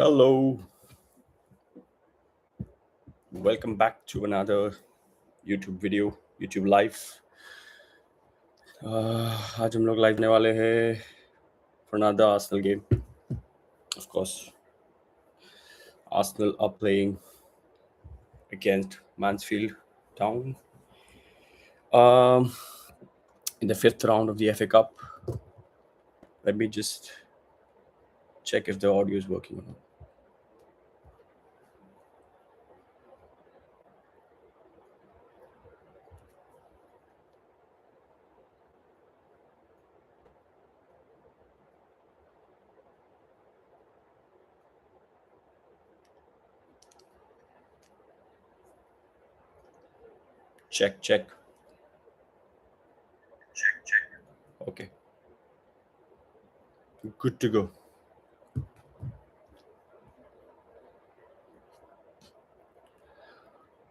Hello, welcome back to another YouTube video, YouTube live. आज हम लोग लाइव होने वाले हैं for another Arsenal game. Of course, Arsenal are playing against Mansfield Town um, in the fifth round of the FA Cup. Let me just check if the audio is working or not. Check, check. Okay, good to go.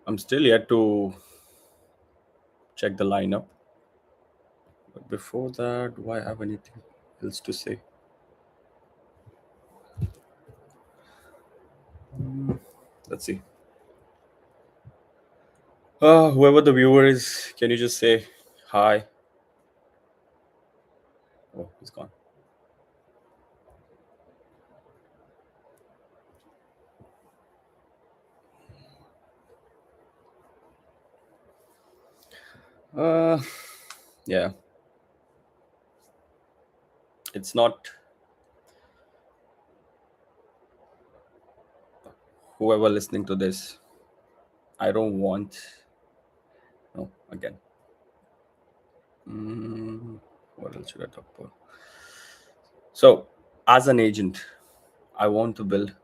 I'm still yet to check the lineup. But before that, do I have anything else to say? Let's see. Whoever the viewer is, can you just say hi? Oh, he's gone. Yeah. It's not whoever listening to this. I don't want. No, again. What else should I talk about? So, as an agent, I want to build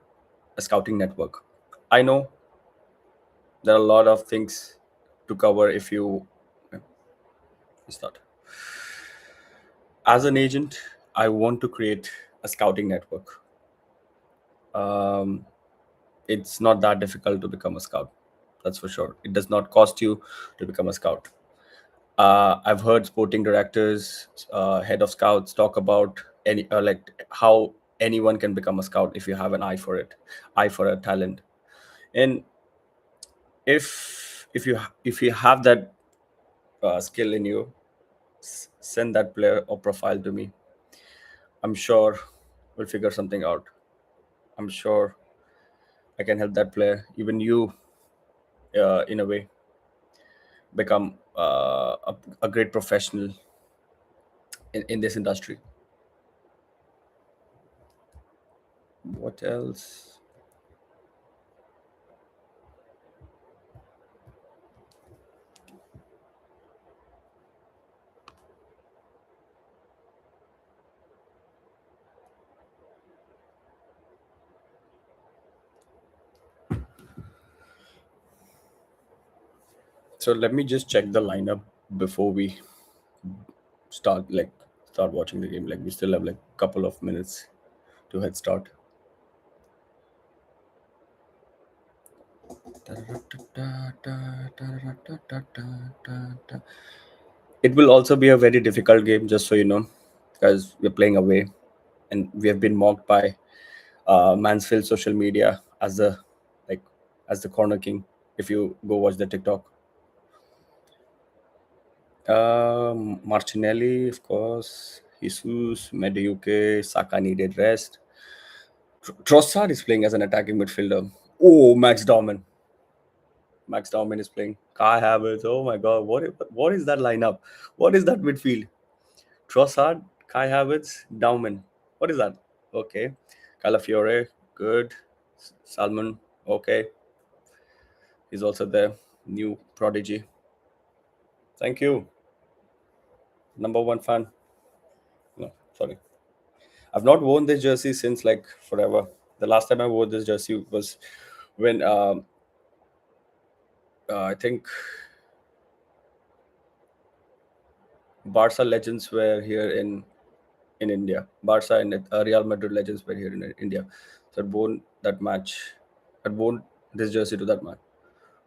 a scouting network. I know there are a lot of things to cover if you start. As an agent, I want to create a scouting network. Um, it's not that difficult to become a scout. That's for sure. It does not cost you to become a scout. I've heard sporting directors, head of scouts talk about any like how anyone can become a scout if you have an eye for it, eye for a talent. And if you have that skill in you, send that player or profile to me. I'm sure we'll figure something out. I'm sure I can help that player, even you, in a way, become a great professional in this industry. What else? So let me just check the lineup before we start watching the game. Like we still have like couple of minutes to head start. It will also be a very difficult game, just so you know, because we're playing away, and we have been mocked by Mansfield social media as the like as the corner king. If you go watch the TikTok, Martinelli, of course, Jesus, Mediuke, Saka needed rest. Trossard is playing as an attacking midfielder. Oh, Max Dauman is playing. Kai Havertz. Oh my God, what is that lineup? What is that midfield? Trossard, Kai Havertz, Dauman. What is that? Okay, Calafiore, good. Salmon, okay. He's also there. New prodigy. Thank you. Number one fan. No, sorry. I've not worn this jersey since like forever. The last time I wore this jersey was when I think Barca legends were here in India. Barca and Real Madrid legends were here in India. So I'd worn that match. I'd worn this jersey to that match.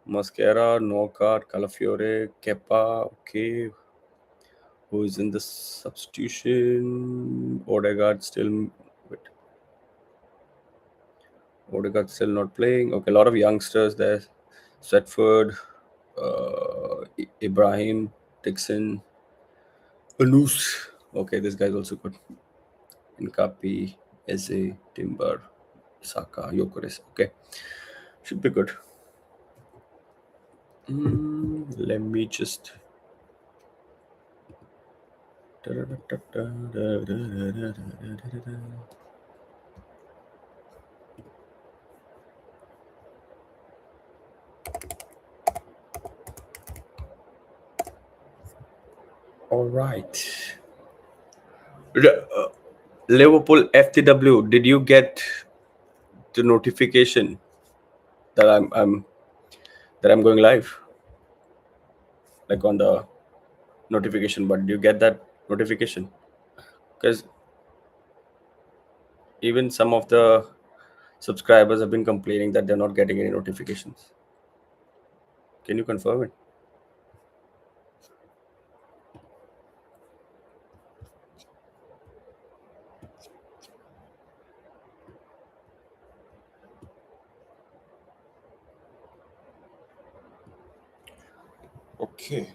Mascara, Knockout, Calafiore, Kepa, okay. Who is in the substitution? Odegaard still. Wait. Odegaard still not playing. Okay, a lot of youngsters there. Sweatford, Ibrahim, Dixon, Anus. Okay, this guy's also good. Nkapi, Eze, Timber, Saka, Yokeres. Okay, should be good. Let me just. All right. Liverpool FTW. Did you get the notification that I'm going live? Like on the notification, but do you get that notification? Because even some of the subscribers have been complaining that they're not getting any notifications. Can you confirm it? Okay.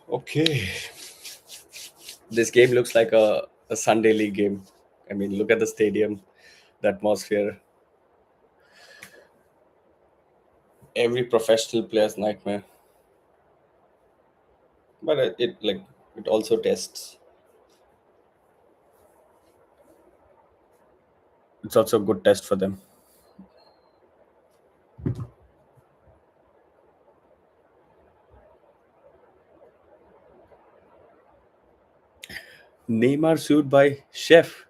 Okay. This game looks like a Sunday league game. I mean, look at the stadium, the atmosphere, every professional player's nightmare. But it like it also tests. It's also a good test for them. Neymar sued by Chef.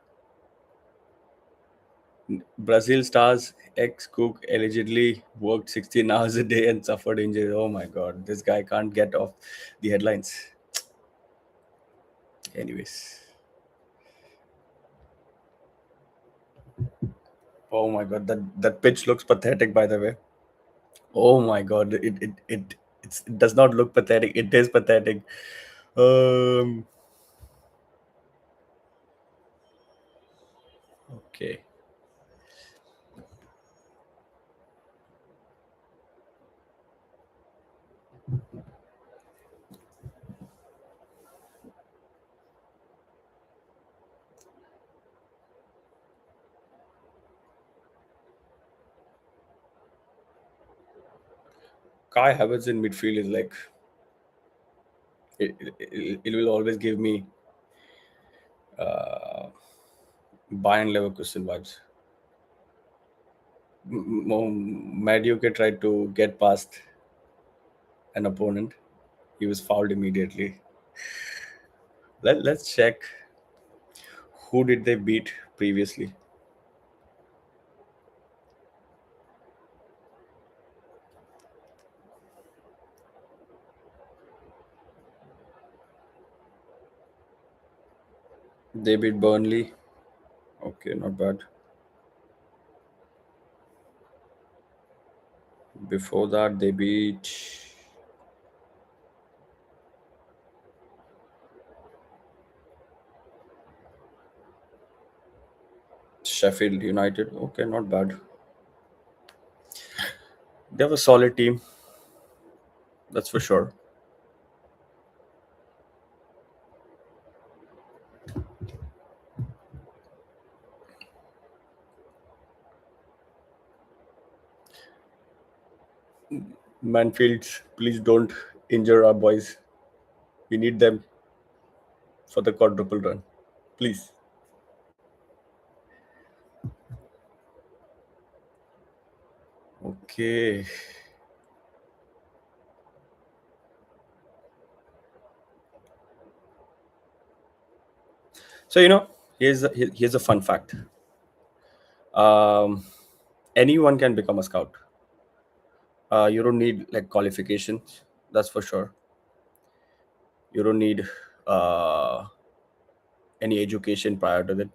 Brazil stars ex-cook allegedly worked 16 hours a day and suffered injuries. Oh my god, this guy can't get off the headlines. Anyways, oh my god, that pitch looks pathetic. By the way, oh my god, it does not look pathetic. It is pathetic. Um. Okay. Kai Havertz in midfield is like it will always give me Bayern Leverkusen vibes. Maduke tried to get past an opponent. He was fouled immediately. Let's check who did they beat previously. They beat Burnley. Okay, not bad. Before that, they beat Sheffield United. Okay, not bad. They have a solid team, that's for sure. Manfields, please don't injure our boys. We need them for the quadruple run. Please. Okay. So here's a fun fact. Um, Anyone can become a scout. You don't need like qualifications, that's for sure. You don't need uh, any education prior to that.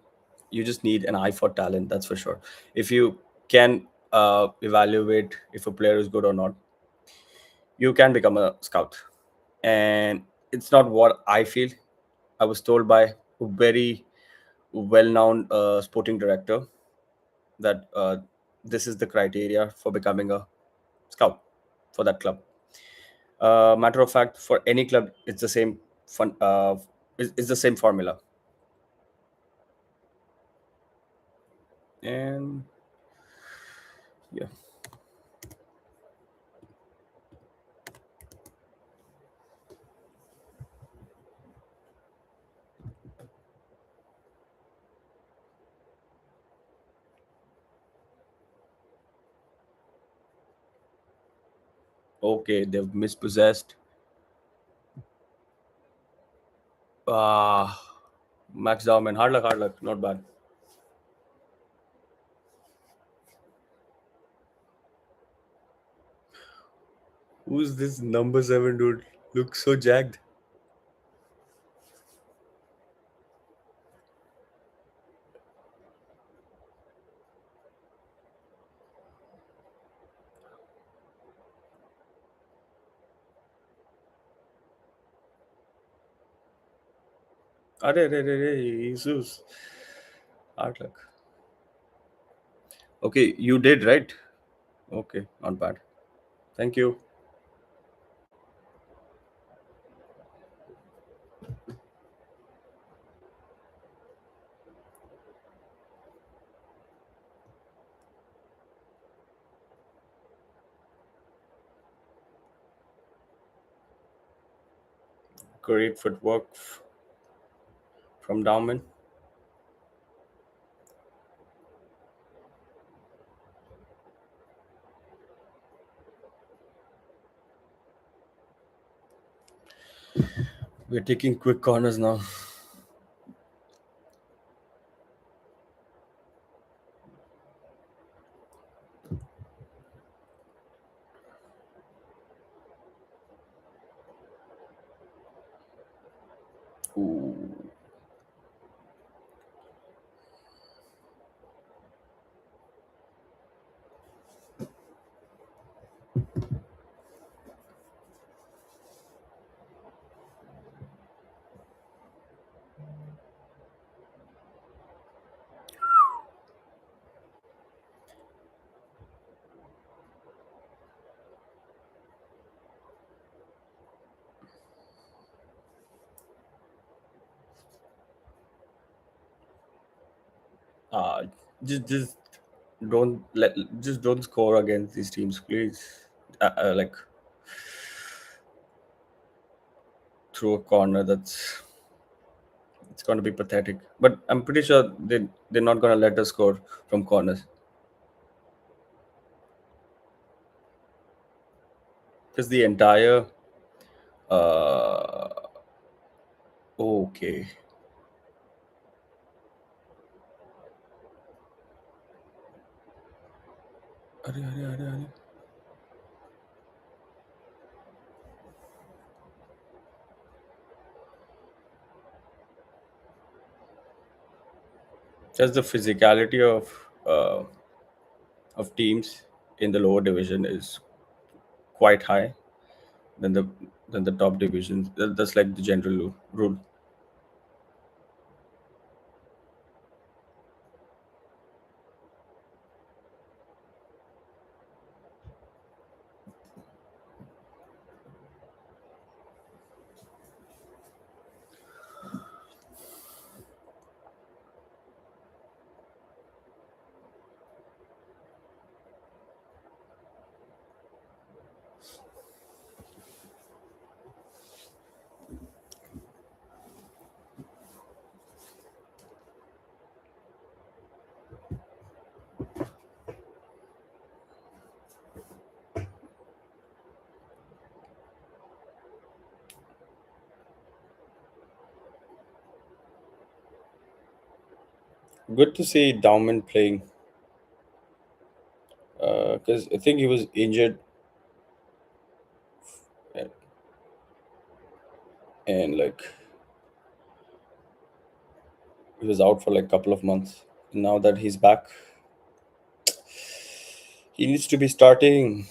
You just need an eye for talent, that's for sure. If you can evaluate if a player is good or not, you can become a scout. And it's not what I feel. I was told by a very well-known sporting director that this is the criteria for becoming a scout for that club. Matter of fact, for any club, it's the same fun. It's the same formula. And yeah, okay, they've mispossessed. Ah, Max Dowman, hard luck, not bad. Who's this number 7 dude? Looks so jagged. Arre, Jesus. Hard luck. Okay, you did right. Okay, not bad. Thank you. Great footwork from Dowman. We're taking quick corners now. Ooh. Uh, just don't let just don't score against these teams, please. Like through a corner, that's it's going to be pathetic. But I'm pretty sure they're not going to let us score from corners because the entire uh okay. Arre. Just the physicality of teams in the lower division is quite high than the top divisions. That's like the general rule. Good to see Dowman playing because I think he was injured uh, and like he was out for like a couple of months. Now that he's back, he needs to be starting.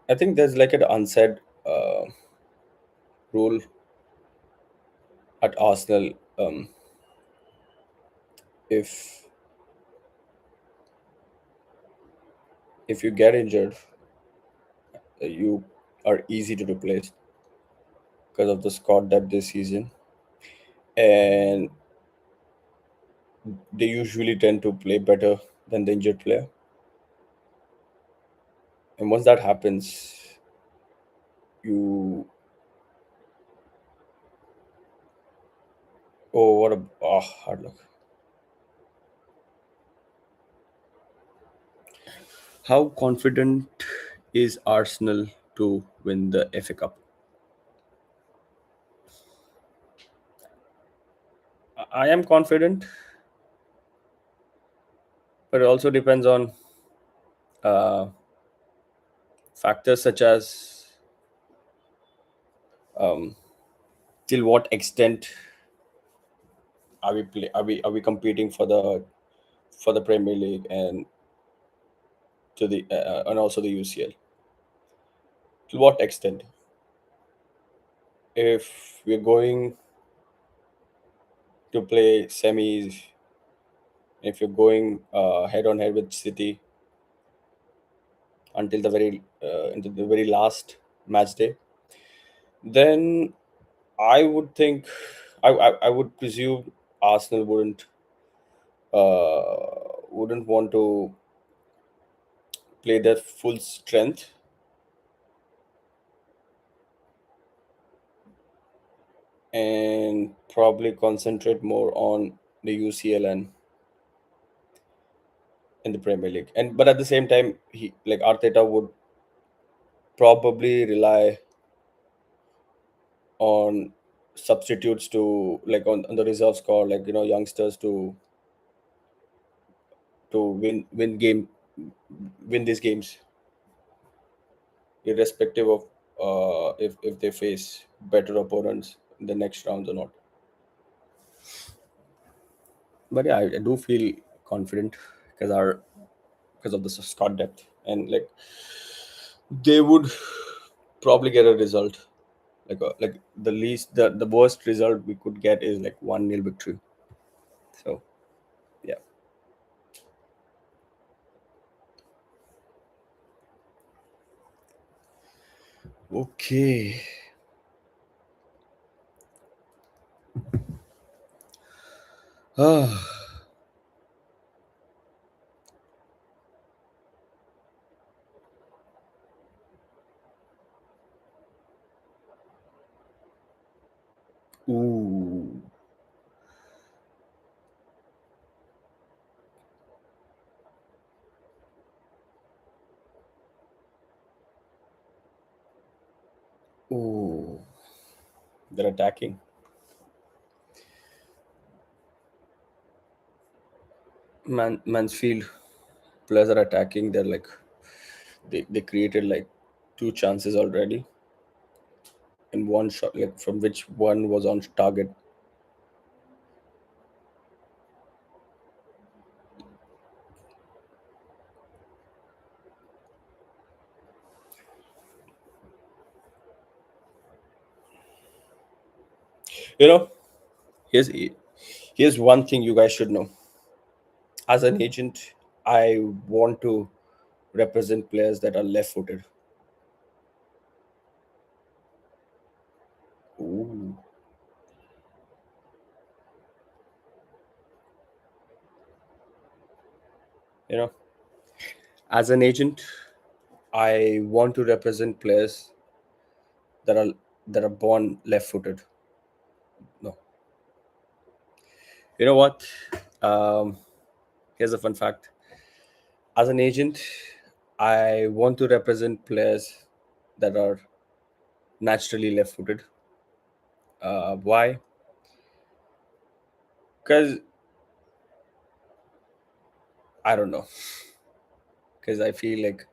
I think there's like an unsaid rule at Arsenal. If if you get injured, you are easy to replace because of the squad depth this season, and they usually tend to play better than the injured player. And once that happens, you oh what a hard luck. How confident is Arsenal to win the FA Cup? I am confident, but it also depends on uh, factors such as um, till what extent are we competing for the Premier League and to the and also the UCL. To what extent? If we're going to play semis, if you're going head on head with City until the very last match day, then I would think I would presume Arsenal wouldn't want to play their full strength and probably concentrate more on the UCL and in the Premier League. And but at the same time, he like Arteta would probably rely on substitutes to like on the reserve score, like youngsters to win these games, irrespective of if they face better opponents in the next rounds or not. But yeah, I do feel confident because of the squad depth and like they would probably get a result like the worst result we could get is like 1-0 victory. So yeah. Okay. Ah. Ooh. Ooh. They're attacking. Mansfield players are attacking. They're like they created like two chances already in one shot, like from which one was on target. You know, here's here's one thing you guys should know. As an agent, I want to represent players that are left-footed. Ooh. You know, as an agent, I want to represent players that are born left-footed. No, you know what? Um, Here's a fun fact. As an agent, I want to represent players that are naturally left footed. Why? Because I don't know. Because I feel like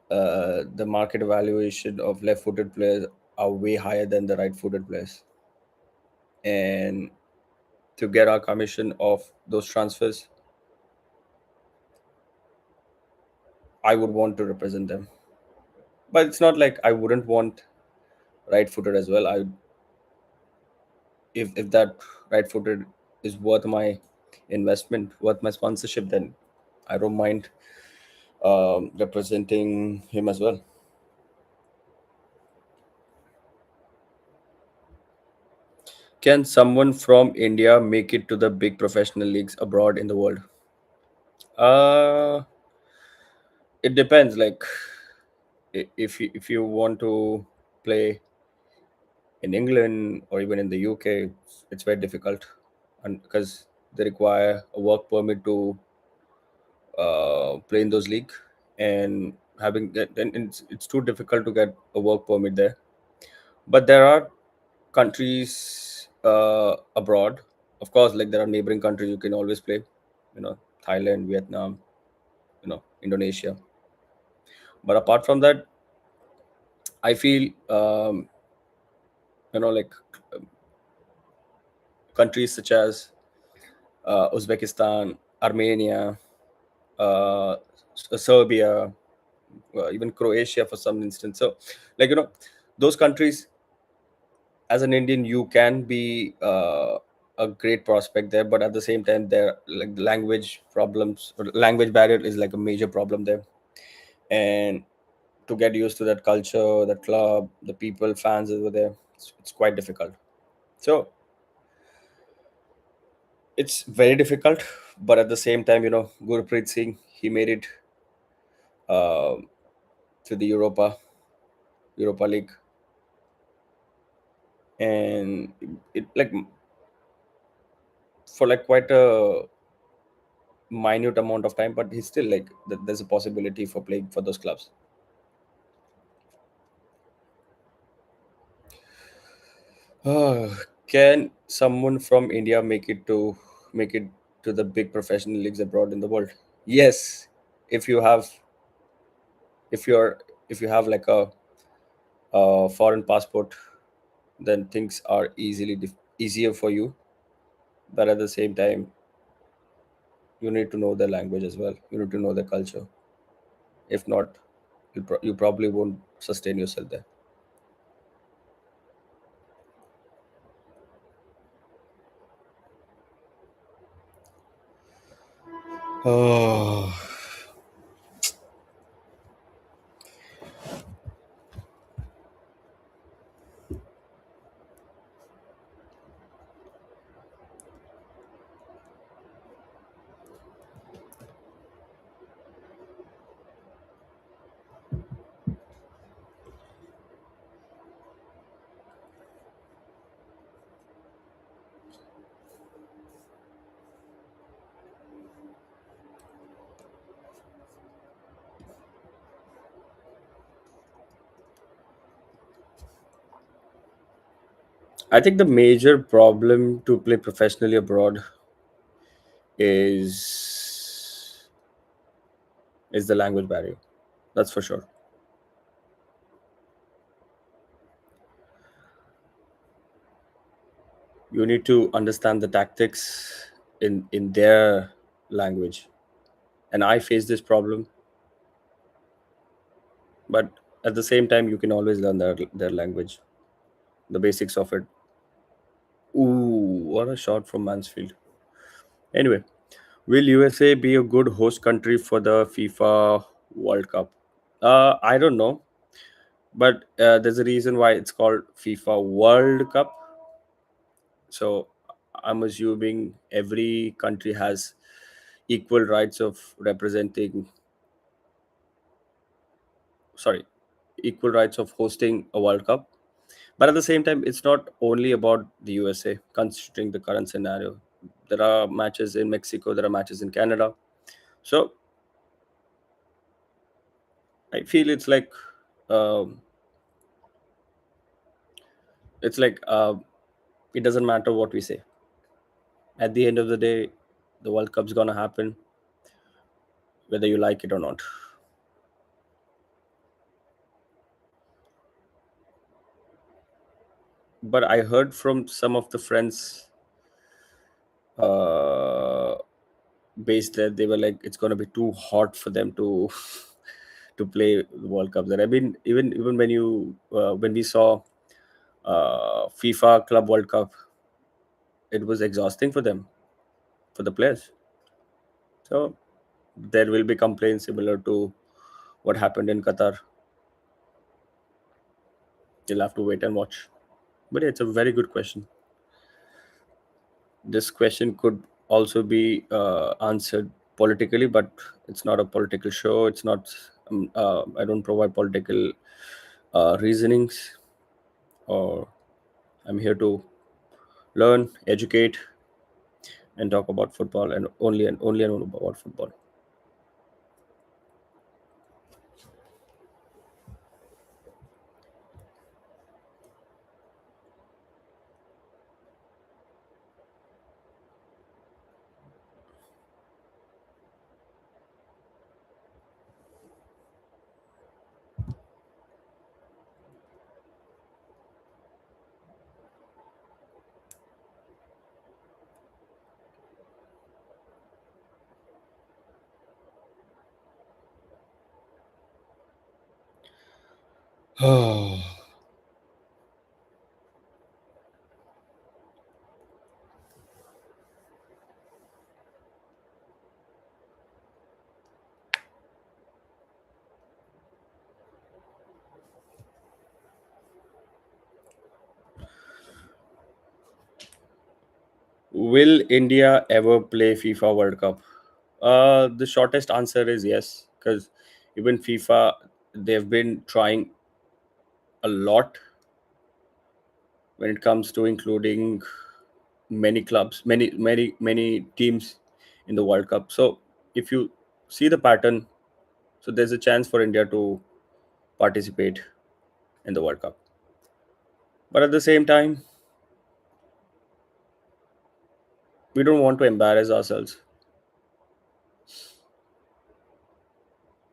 the market evaluation of left footed players are way higher than the right footed players. And to get our commission of those transfers, I would want to represent them. But it's not like I wouldn't want right footed as well. I if that right footed is worth my investment, worth my sponsorship, then I don't mind representing him as well. Can someone from India make it to the big professional leagues abroad in the world? Uh, it depends. Like if you want to play in England or even in the UK, it's very difficult, and because they require a work permit to play in those league, and and it's too difficult to get a work permit there. But there are countries abroad, of course, like there are neighboring countries you can always play, Thailand, Vietnam, Indonesia. But apart from that, I feel like countries such as Uzbekistan, Armenia, uh, Serbia, even Croatia for some instance. So, like those countries, as an Indian, you can be a great prospect there, but at the same time, there like the language problems or language barrier is like a major problem there, and to get used to that culture, that club, the people, fans over there, it's quite difficult. So it's very difficult, but at the same time, Gurpreet Singh, he made it uh, to the Europa League, and it like for like quite a minute amount of time, but he's still like there's a possibility for playing for those clubs. Can someone from India make it to the big professional leagues abroad in the world? Yes, if you have if you're if you have like a foreign passport, then things are easier for you. But at the same time, you need to know the language as well. You need to know the culture. If not, you probably won't sustain yourself there. Oh, I think the major problem to play professionally abroad is the language barrier. That's for sure. You need to understand the tactics in their language. And I face this problem, but at the same time, you can always learn their language, the basics of it. Ooh, what a shot from Mansfield. Anyway, will USA be a good host country for the FIFA World Cup? I don't know, but there's a reason why it's called FIFA World Cup. So I'm assuming every country has equal rights of representing, sorry, equal rights of hosting a World Cup. But at the same time, it's not only about the USA, considering the current scenario. There are matches in Mexico, there are matches in Canada. So I feel um, it's like it doesn't matter what we say. At the end of the day, the World Cup's gonna happen, whether you like it or not. But I heard from some of the friends uh, based there, they were like, it's gonna be too hot for them to to play the World Cup. There, I mean, even when we saw FIFA Club World Cup, it was exhausting for them, for the players. So there will be complaints similar to what happened in Qatar. You'll have to wait and watch. But yeah, it's a very good question. This question could also be answered politically, but it's not a political show. It's not. I don't provide political reasonings, or I'm here to learn, educate, and talk about football, and only about football. Will India ever play FIFA World Cup? The shortest answer is yes, because even FIFA, they've been trying a lot when it comes to including many clubs, many teams in the World Cup. So if you see the pattern, so there's a chance for India to participate in the World Cup. But at the same time, we don't want to embarrass ourselves.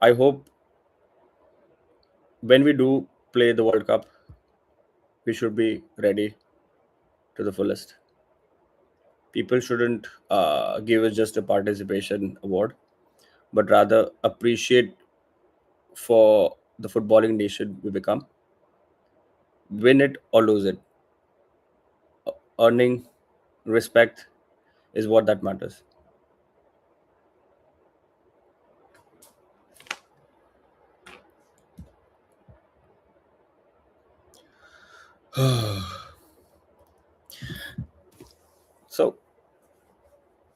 I hope when we do play the World Cup, we should be ready to the fullest. People shouldn't give us just a participation award, but rather appreciate for the footballing nation we become. Win it or lose it, earning respect is what that matters. So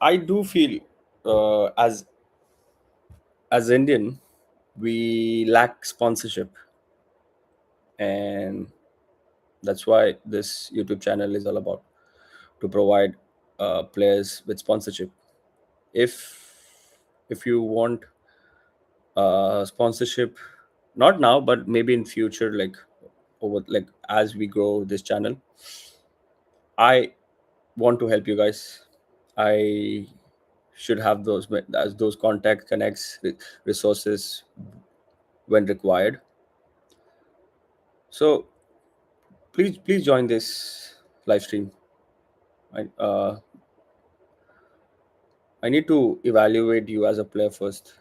I do feel as Indian, we lack sponsorship, and that's why this YouTube channel is all about to provide players with sponsorship. If you want sponsorship, not now, but maybe in future, like over like as we grow this channel, I want to help you guys. I should have those as those contact connects resources when required. So please join this live stream. I need to evaluate you as a player first.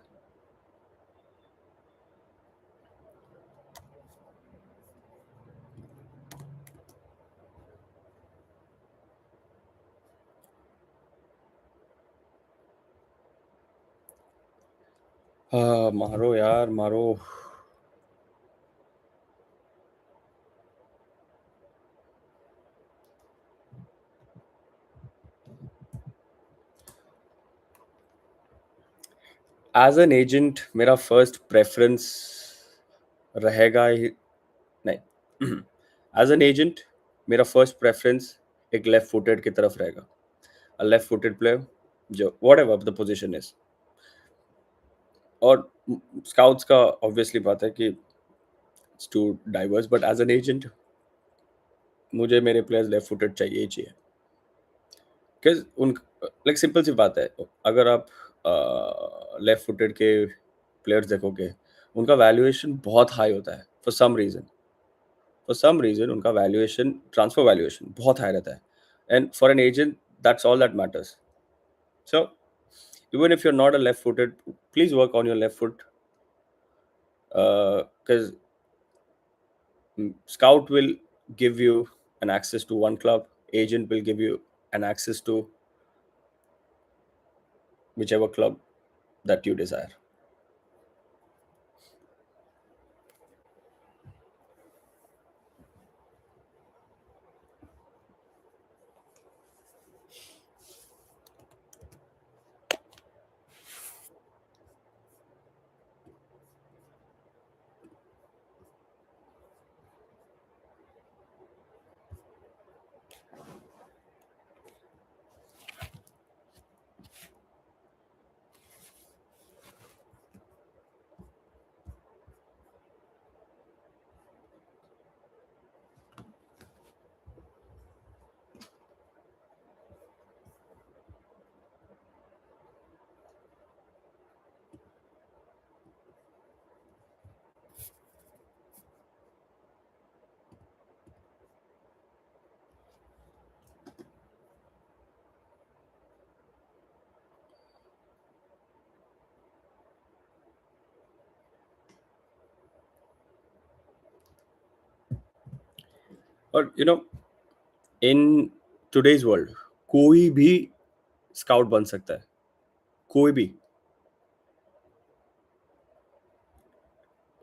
मारो यार मारो. As an agent मेरा first preference रहेगा ही नहीं. As an agent मेरा first preference एक left footed की तरफ रहेगा. अ लेफ्ट फुटेड प्लेयर जो whatever the position is, और स्काउट्स का ऑब्वियसली बात है कि it's too diverse, but as an agent मुझे मेरे प्लेयर्स लेफ्ट फुटेड चाहिए ही चाहिए। बिकॉज उन लाइक सिंपल सी बात है, अगर आप लेफ्ट फुटेड के प्लेयर्स देखोगे, उनका वैल्यूएशन बहुत हाई होता है फॉर सम रीजन उनका वैल्यूएशन, ट्रांसफर वैल्यूएशन बहुत हाई रहता है। And for an agent that's all that matters. So even if you're not a left footed, please work on your left foot, because scout will give you an access to one club, agent will give you an access to whichever club that you desire. और in today's world कोई भी scout बन सकता है, कोई भी।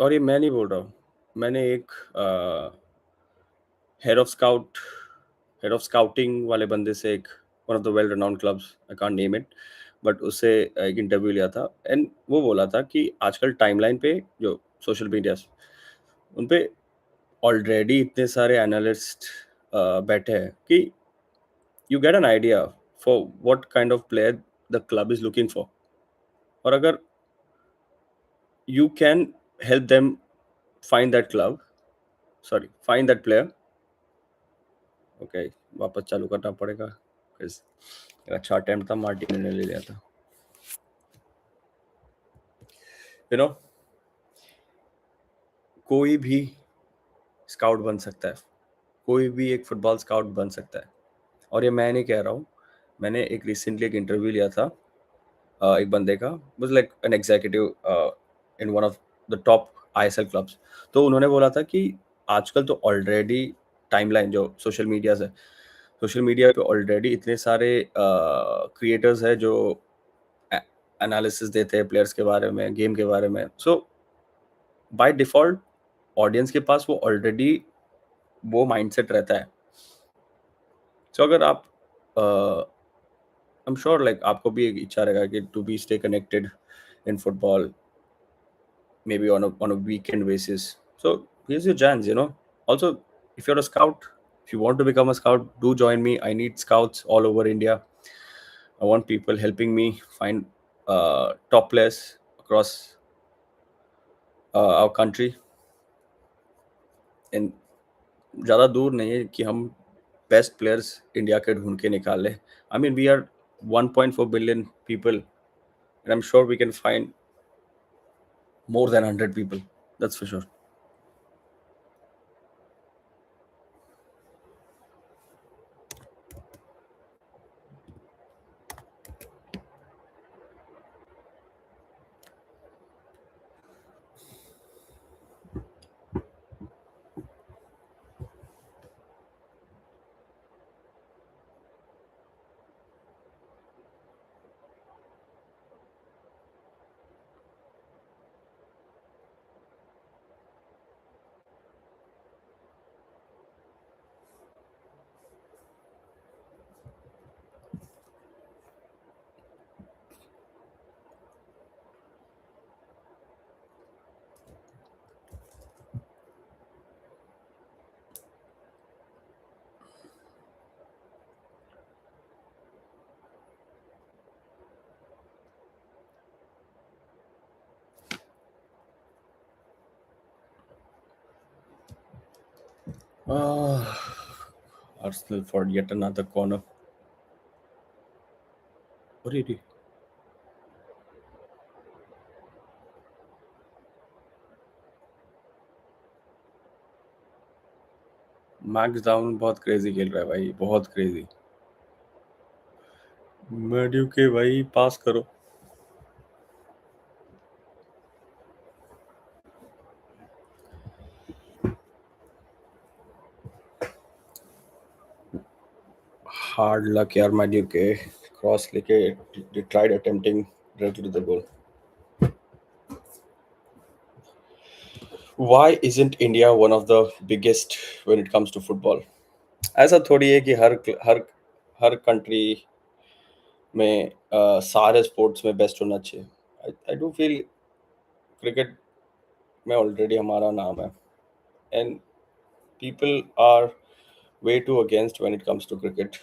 और ये मैं नहीं बोल रहा हूँ, मैंने एक head of scout head of scouting वाले बंदे से, एक one of the well renowned clubs, I can't name it, but उससे एक इंटरव्यू लिया था। एंड वो बोला था कि आजकल टाइमलाइन पे जो सोशल मीडिया उन पे ऑलरेडी इतने सारे एनालिस्ट बैठे हैं कि you get an idea for what kind of player the club is looking for. और अगर you can help them find that club, sorry find that player, okay, वापस चालू करना पड़ेगा because एक अच्छा अटेम्प्ट था, मार्टिन ने ले लिया था। यू नो कोई भी स्काउट बन सकता है, कोई भी एक फुटबॉल स्काउट बन सकता है। और ये मैं नहीं कह रहा हूँ, मैंने एक रिसेंटली एक इंटरव्यू लिया था एक बंदे का, was like an executive in one of the top ISL clubs. तो उन्होंने बोला था कि आजकल तो ऑलरेडी टाइमलाइन जो सोशल मीडिया पे ऑलरेडी इतने सारे क्रिएटर्स हैं जो एनालिसिस देते हैं प्लेयर्स के बारे में, गेम के बारे में। सो बाय डिफॉल्ट ऑडियंस के पास वो ऑलरेडी वो माइंडसेट रहता है। सो अगर आप आई एम श्योर लाइक आपको भी एक इच्छा रहेगा कि to be stay connected in football, maybe on a weekend basis. So here's your chance, Also, if you're a scout, if you want to become a scout, do join me. I need scouts all over India. I want people helping me find top players across our country. And ज़्यादा दूर नहीं है कि हम best players India के ढूंढ के निकाल लें। I mean we are 1.4 billion people, and I'm sure we can find more than 100 people. That's for sure. Arsenal for yet another corner. अरे मैक्स डाउन बहुत क्रेजी खेल रहा है भाई, बहुत क्रेजी। मैड्यू के भाई पास करो। हार्ड लक यार मैड्यू के। क्रॉस लेके tried attempting directly to the goal. Why isn't India one of the biggest when it comes to football? ऐसा थोड़ी है कि हर हर कंट्री में सारे स्पोर्ट्स में बेस्ट होना चाहिए। आई डू फील क्रिकेट में ऑलरेडी हमारा नाम है, and people are way too against when it comes to cricket.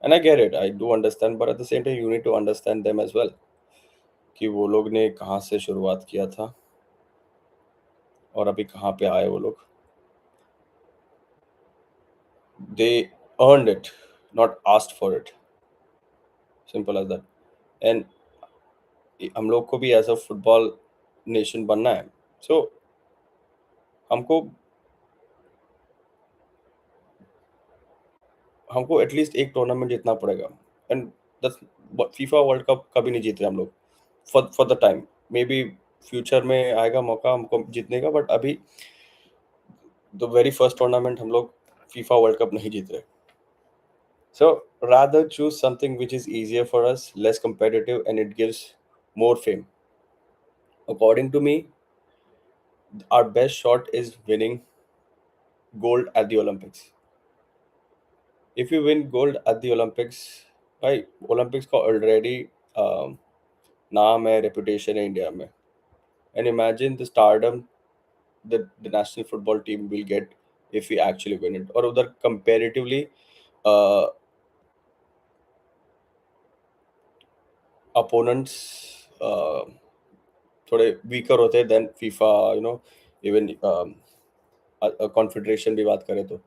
And I get it, I do understand, but at the same time you need to understand them as well, कि वो लोग ने कहाँ से शुरुआत किया था और अभी कहाँ पे आए वो लोग। They earned it, not asked for it. Simple as that. And हम लोग को भी एज अ फुटबॉल नेशन बनना है, सो हमको हमको एटलीस्ट एक टूर्नामेंट जीतना पड़ेगा। एंड फीफा वर्ल्ड कप कभी नहीं जीते हम लोग, for the time. May be future में आएगा मौका हमको जीतने का, बट अभी द वेरी फर्स्ट टूर्नामेंट हम लोग फीफा वर्ल्ड कप नहीं जीत रहे। So rather choose something which is easier for us, less competitive, and it gives more fame. According to me, our best shot is winning gold at the Olympics. If you win gold at the Olympics, भाई Olympics का already नाम है, reputation है India में। And imagine the stardom the national football team will get if we actually win it, और उधर comparatively opponents थोड़े weaker होते हैं then FIFA, you know, even confederation भी बात करें तो,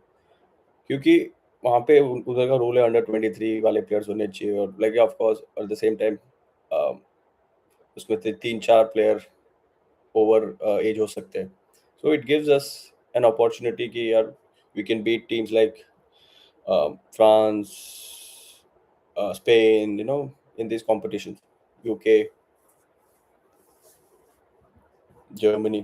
क्योंकि वहाँ पे उधर का रूल है अंडर 23 वाले प्लेयर्स होने चाहिए, और like of course at the same time उसमें 3-4 प्लेयर ओवर एज हो सकते हैं। So it gives us an opportunity कि यार we can beat teams like France, Spain, in these competitions, UK, Germany.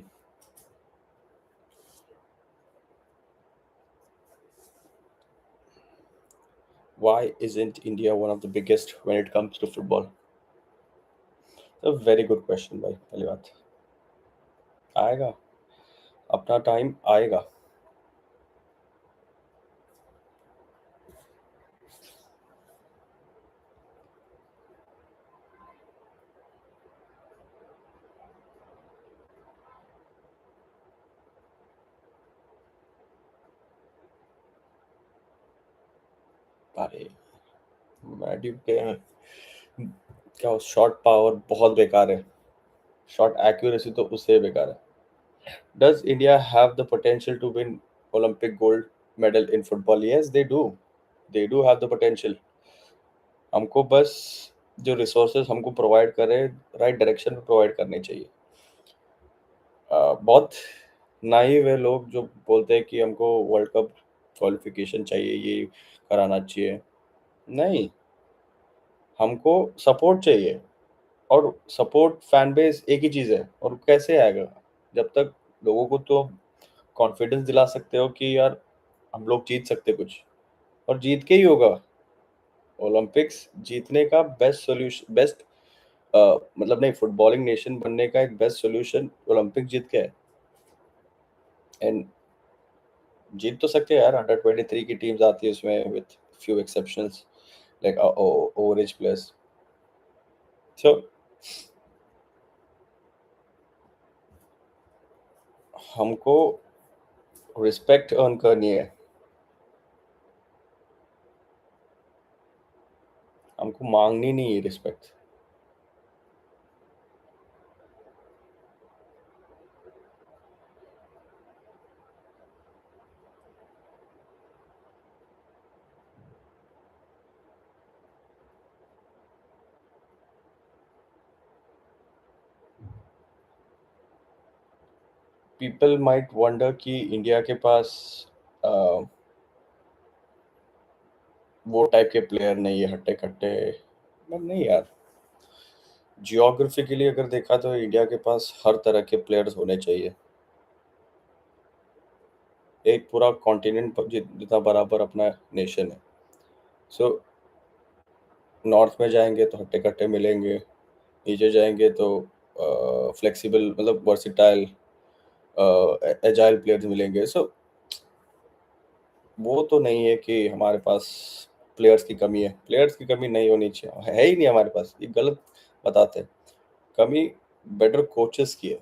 Why isn't India one of the biggest when it comes to football? A very good question भाई, पहली बात। आएगा, अपना time आएगा। अरे मैड्यू के क्या शॉट पावर बहुत बेकार है, शॉट एक्यूरेसी तो उससे बेकार है। Does India have the potential to win Olympic gold medal in football? Yes, they do. They do have the potential. हमको बस जो रिसोर्सेज हमको प्रोवाइड करे, राइट डायरेक्शन में प्रोवाइड करने चाहिए। बहुत नाइव है लोग जो बोलते हैं कि हमको वर्ल्ड कप क्वालिफिकेशन चाहिए, ये कराना चाहिए। नहीं, हमको सपोर्ट चाहिए, और सपोर्ट फैन बेस एक ही चीज़ है, और कैसे आएगा जब तक लोगों को तो कॉन्फिडेंस दिला सकते हो कि यार हम लोग जीत सकते कुछ, और जीत के ही होगा। ओलंपिक्स जीतने का बेस्ट सोल्यूशन, बेस्ट मतलब नहीं, फुटबॉलिंग नेशन बनने का एक बेस्ट सोल्यूशन ओलंपिक जीत के है। एंड जीत तो सकते हैं यार, अंडर 23 की टीम्स आती है उसमें with few exceptions like over age players. So हमको रिस्पेक्ट अर्न करनी है, हमको मांगनी नहीं है रिस्पेक्ट। पीपल माइट वंडर कि इंडिया के पास अ, वो टाइप के प्लेयर नहीं है, हट्टे कट्टे। पर नहीं यार, जियोग्राफिकली अगर देखा तो इंडिया के पास हर तरह के प्लेयर्स होने चाहिए। एक पूरा कॉन्टिनेंट जितना बराबर अपना नेशन है। सो नॉर्थ में जाएंगे तो हट्टे कट्टे मिलेंगे, नीचे जाएंगे तो फ्लेक्सिबल मतलब वर्सिटाइल एजाइल प्लेयर्स मिलेंगे। सो वो तो नहीं है कि हमारे पास प्लेयर्स की कमी है, प्लेयर्स की कमी नहीं होनी चाहिए, है ही नहीं हमारे पास, ये गलत बताते हैं। कमी बेटर कोचेस की है।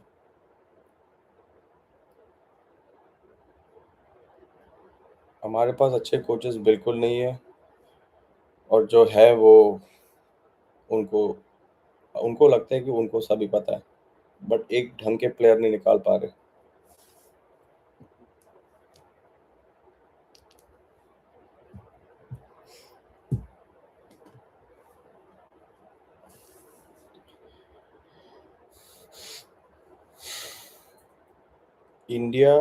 हमारे पास अच्छे कोचेस बिल्कुल नहीं है, और जो है वो उनको उनको लगता है कि उनको सभी पता है, बट एक ढंग के प्लेयर नहीं निकाल पा रहे। India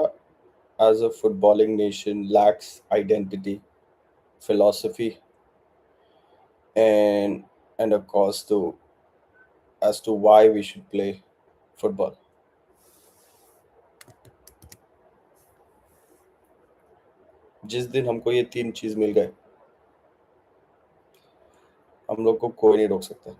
as a footballing nation lacks identity, philosophy, and a cause to as to why we should play football. जिस दिन हमको ये तीन चीज मिल गए, हम लोग को कोई नहीं रोक सकता।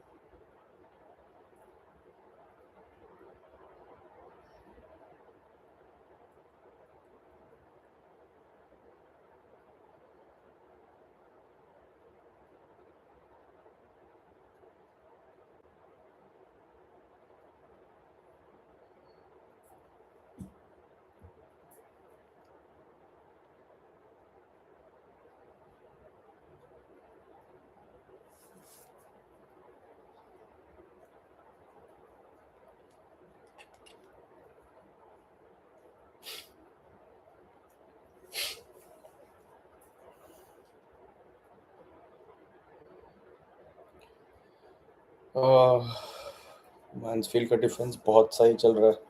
मैंसफील्ड का डिफेंस बहुत सही चल रहा है।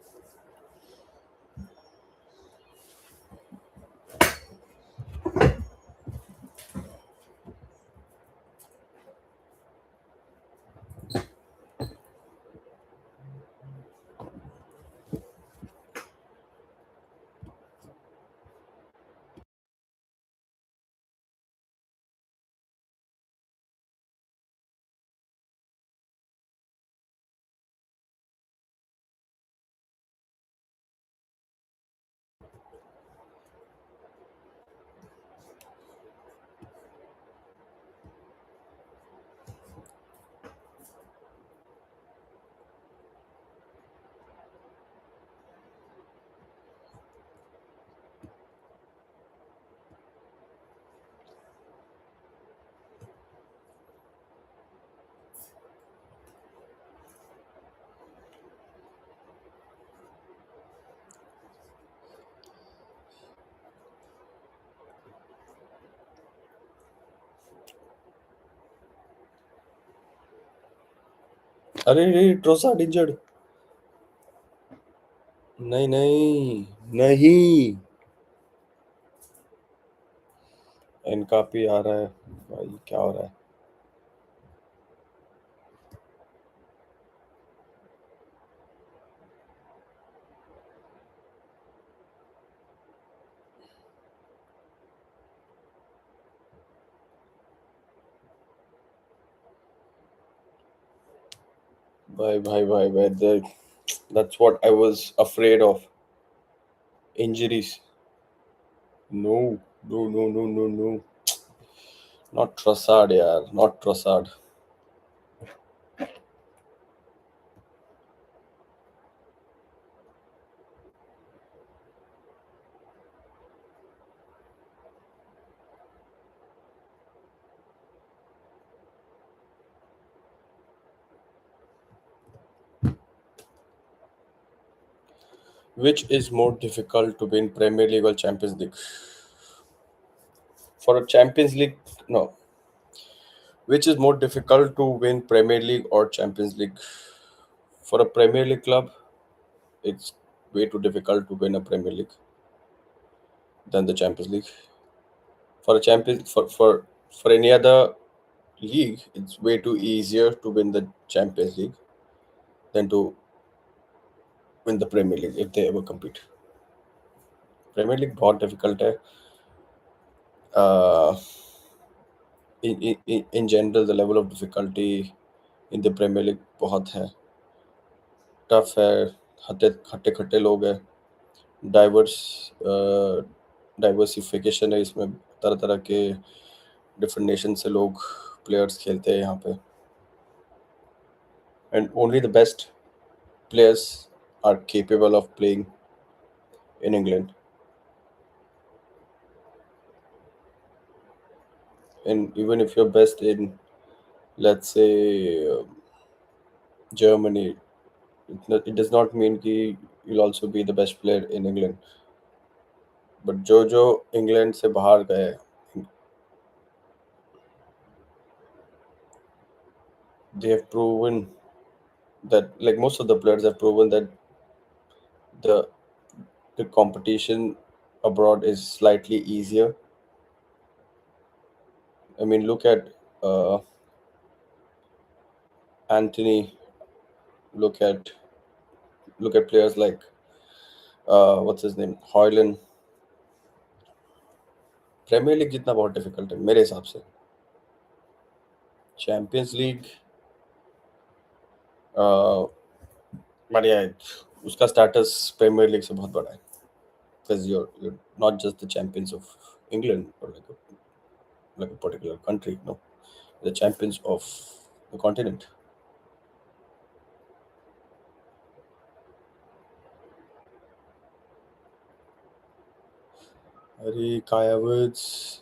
अरे रे, ट्रोसार्ड इंजर्ड। नहीं नहीं नहीं, एनकापी आ रहा है। भाई क्या हो रहा है? भाई भाई भाई भाई, that's what I was afraid of. Injuries. No, no, no, no, no, no. Not Trossard, yaar. Not Trossard. Which is more difficult to win, Premier League or Champions League? For a Champions League, no. Which is more difficult to win, Premier League or Champions League? For a Premier League club, it's way too difficult to win a Premier League than the Champions League. For a champion, for any other league, it's way too easier to win the Champions League than to win the Premier League if they ever compete. Premier League बहुत difficult है. Uh, in general, the level of difficulty in the Premier League बहुत है. Tough है. हट्टे खट्टे खट्टे लोग हैं. Diverse diversification है इसमें. तरह तरह के डिफरेंट नेशन से लोग प्लेयर्स खेलते हैं यहाँ पे. And only the best players are capable of playing in England. And even if you're best in, let's say, Germany, it does not mean कि you'll also be the best player in England. But जो England से बाहर गए, they have proven that, like most of the players have proven that the the competition abroad is slightly easier. I mean, uh, Anthony. Look at players like what's his name, Hoyland. Premier League जितना बहुत difficult है मेरे हिसाब से. Champions league बढ़िया है. उसका status premiere league से बहुत बड़ा है. Because you're not just the champions of England or like a particular country. No, the champions of the continent. अरे Kai Havertz.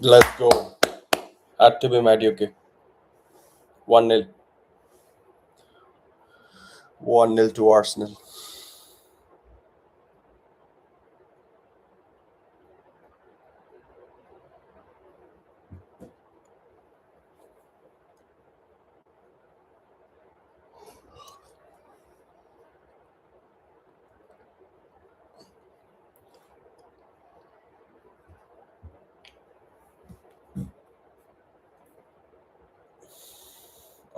Let's go. Had to be Madueke. 1-0. 1-0 to Arsenal.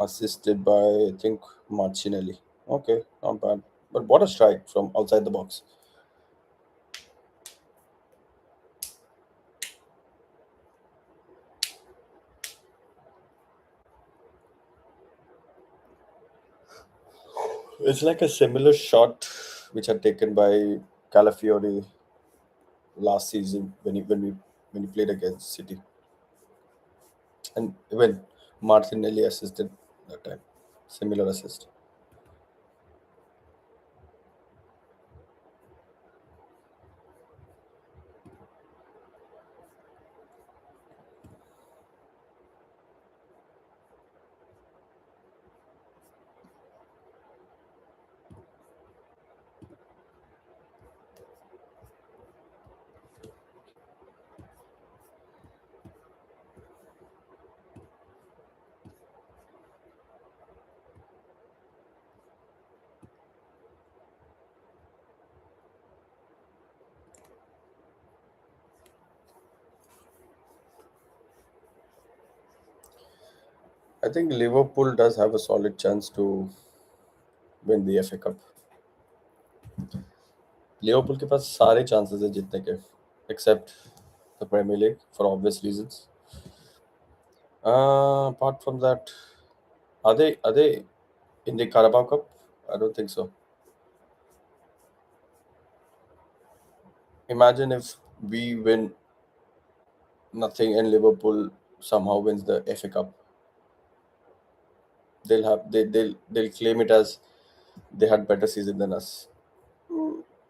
Assisted by, I think, Martinelli. Okay, not bad. But what a strike from outside the box. It's like a similar shot which had taken by Calafiori last season when he played against City, and even Martinelli assisted that time. Similar assist. I think Liverpool does have a solid chance to win the FA Cup. Liverpool के पास सारे chances है जीतने के, except the Premier League for obvious reasons. Apart from that, are they in the Carabao Cup? I don't think so. Imagine if we win nothing, and Liverpool somehow wins the FA Cup. They'll claim it as they had better season than us.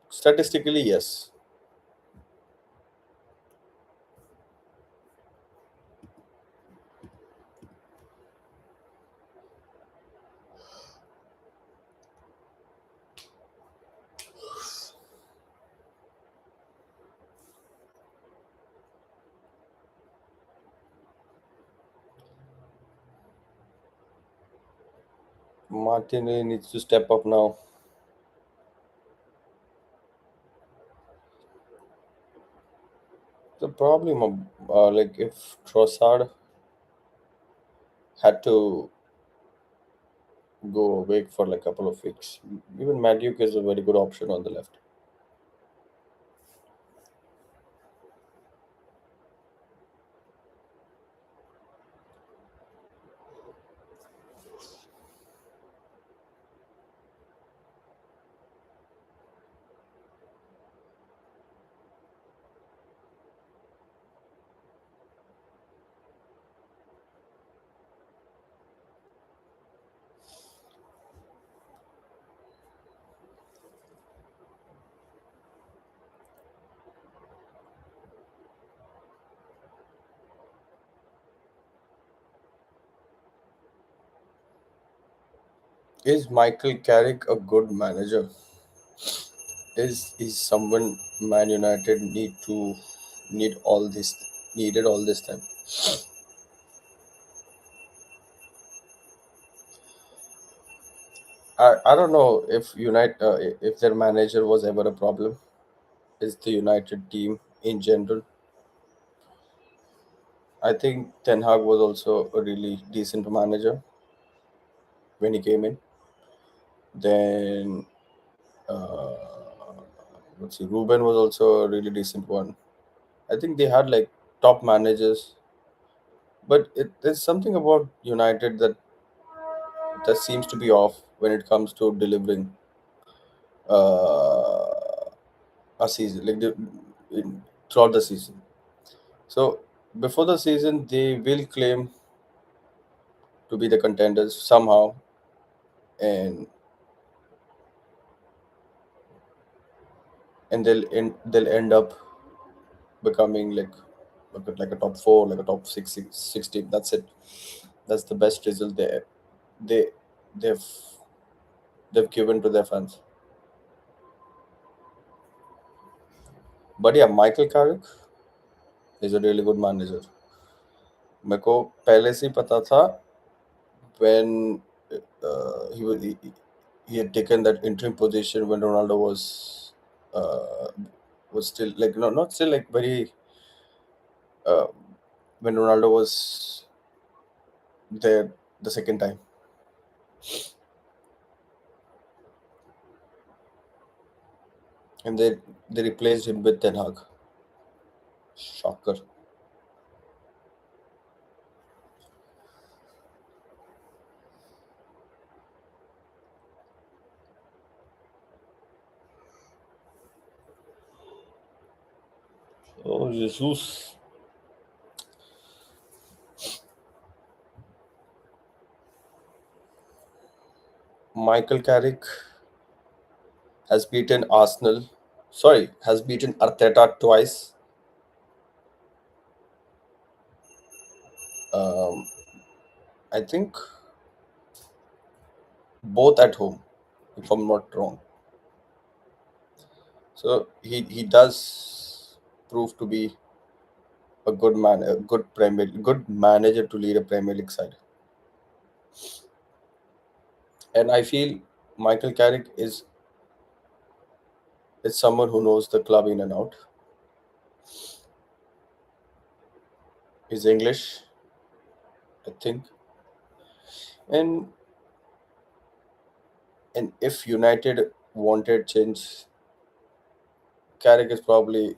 Statistically, yes. Martinelli needs to step up now. The problem, like if Trossard had to go away for like a couple of weeks, even Maduke is a very good option on the left. Is Michael Carrick a good manager? Is someone Man United need all this needed all this time? I don't know if if their manager was ever a problem. Is the United team in general? I think Ten Hag was also a really decent manager when he came in. Then uh, let's see, Ruben was also a really decent one. I think they had like top managers, but there's something about United that seems to be off when it comes to delivering uh, a season, throughout the season. So before the season, they will claim to be the contenders somehow, and they'll end up becoming like a top four, like a top 16. That's it. That's the best result they they've they've given to their fans. But yeah, Michael Carrick is a really good manager. मेरे को पहले से ही पता था when he had taken that interim position when Ronaldo uh, was still like no not still like very uh, when Ronaldo was there the second time, and they replaced him with Ten Hag. Shocker. Oh Jesus! Michael Carrick has beaten Arsenal. Sorry, has beaten Arteta twice. Um, I think both at home, if I'm not wrong. So he does prove to be a good man, a good manager to lead a Premier League side. And I feel Michael Carrick is someone who knows the club in and out. He's English, I think, and if United wanted change, Carrick is probably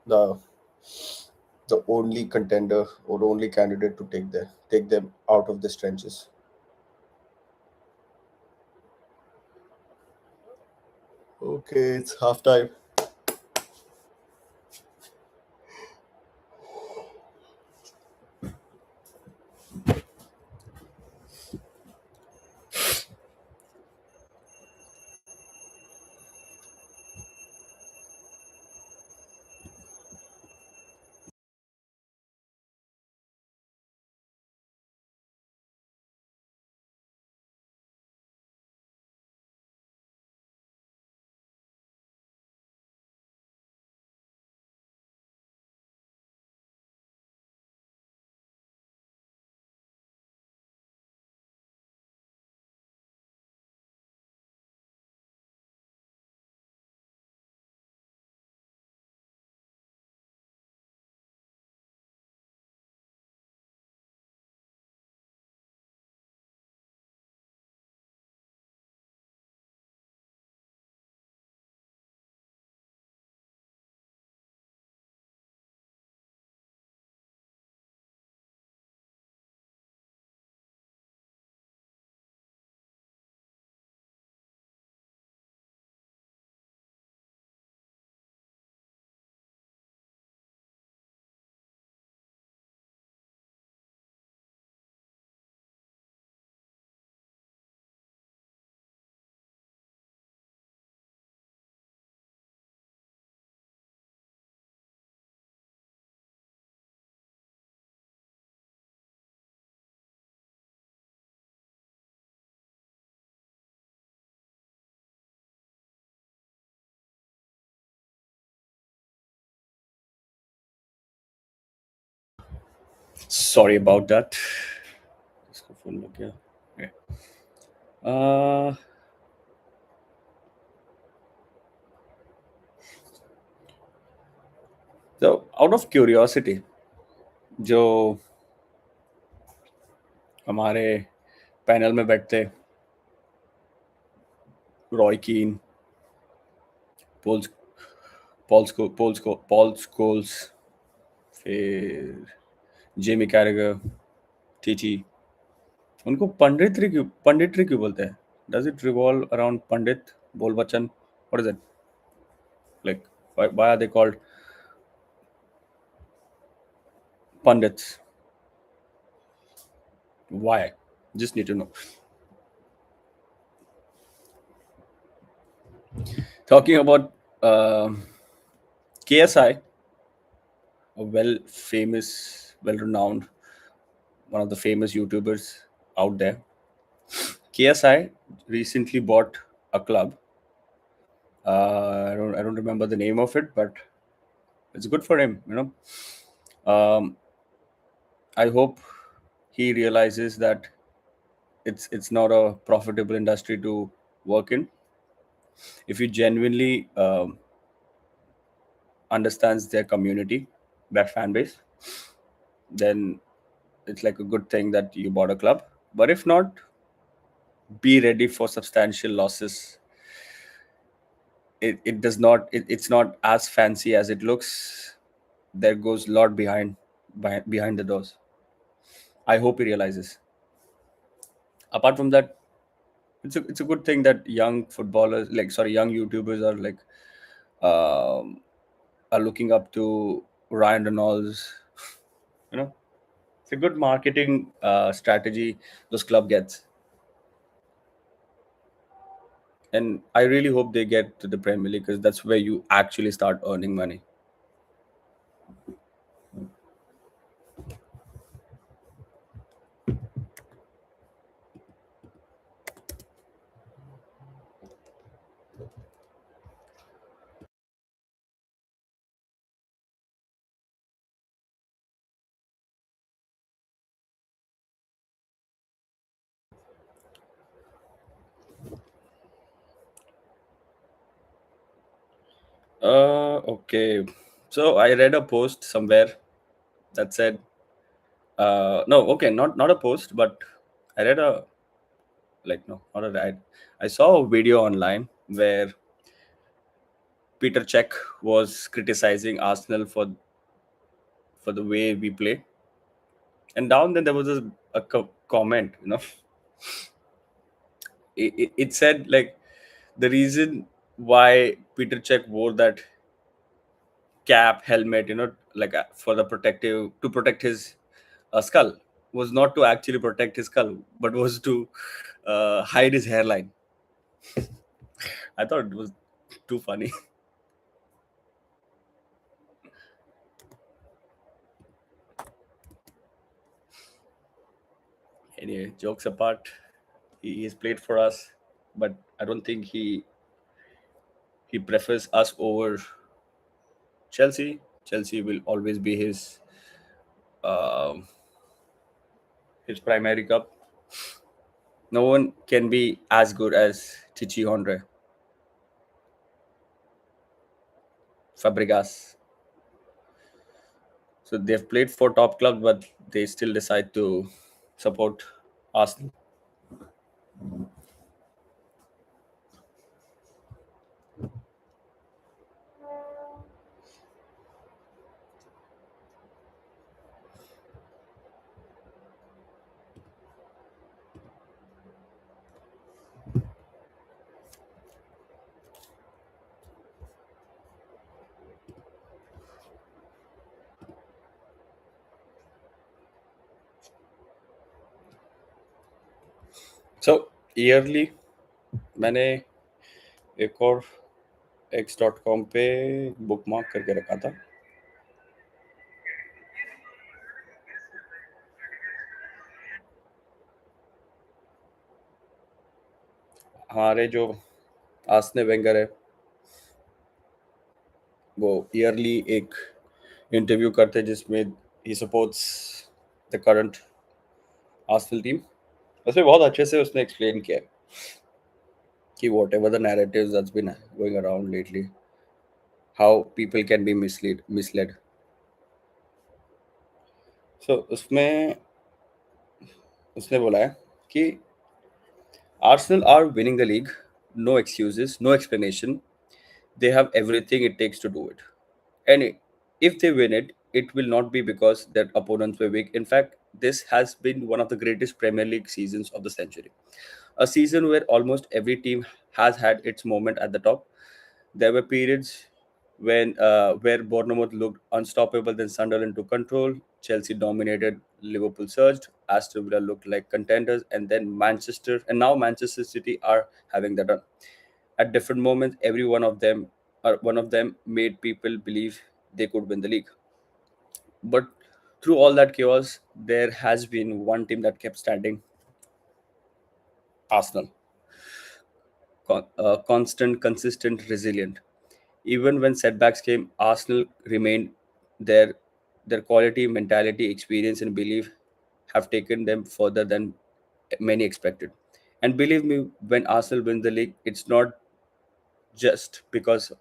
the the only contender or only candidate to take them out of the trenches. Okay, it's halftime. Sorry about that. इसको phone लग गया. Okay. Uh, so out of curiosity, जो हमारे panel में बैठते रॉय कीन, poles Paul Scholes, फिर Jamie कैरेगर, TT, उनको पंडितरी क्यों बोलते हैं? डज इट रिवॉल्व अराउंड पंडित, बोल Bachchan? What is it like? Why are they called pundits? Why? Just need to know. Talking about KSI, a well-renowned, one of the famous YouTubers out there. KSI recently bought a club. I don't remember the name of it, but it's good for him. I hope he realizes that it's not a profitable industry to work in. If you genuinely understands their community, their fan base, then it's like a good thing that you bought a club. But if not, be ready for substantial losses. It does not it's not as fancy as it looks. There goes a lot behind the doors. I hope he realizes. Apart from that, it's a good thing that young footballers, like, sorry, young YouTubers are like um, are looking up to Ryan Reynolds. You know, it's a good marketing strategy those club gets, and I really hope they get to the Premier League because that's where you actually start earning money. Okay. So I read a post somewhere that said, no, okay, not a post, but I read a like no, not a read. I saw a video online where Peter Cech was criticizing Arsenal for the way we play, and down then there was a comment. It said like the reason why Peter Cech wore that cap helmet, like for the protective to protect his skull, was not to actually protect his skull, but was to hide his hairline. I thought it was too funny. Anyway, jokes apart, he has played for us, but I don't think he prefers us over Chelsea. Chelsea will always be um his primary cup. No one can be as good as Chichi Honre, Fabregas. So they've played for top clubs, but they still decide to support Arsenal. So yearly मैंने एक और x.com पे book mark करके रखा था. हमारे जो आसने वेंगर है, वो ईयरली एक इंटरव्यू करते जिसमें ही supports the current Arsenal team. वैसे बहुत अच्छे से उसने explain किया है कि whatever the narratives that's been going around lately, how people can be misled. So उसमें उसने बोला है कि Arsenal are winning the league, no excuses, no explanation. They have everything it takes to do it. And if they win it, it will not be because their opponents were weak. In fact, this has been one of the greatest Premier League seasons of the century. A season where almost every team has had its moment at the top. There were periods when where Bournemouth looked unstoppable, then Sunderland took control, Chelsea dominated, Liverpool surged, Aston Villa looked like contenders, and then Manchester and now Manchester City are having that run. At different moments, every one of them made people believe they could win the league. But through all that chaos, there has been one team that kept standing: Arsenal. Constant, consistent, resilient. Even when setbacks came, Arsenal remained their their quality, mentality, experience, and belief have taken them further than many expected. And believe me, when Arsenal wins the league, it's not just because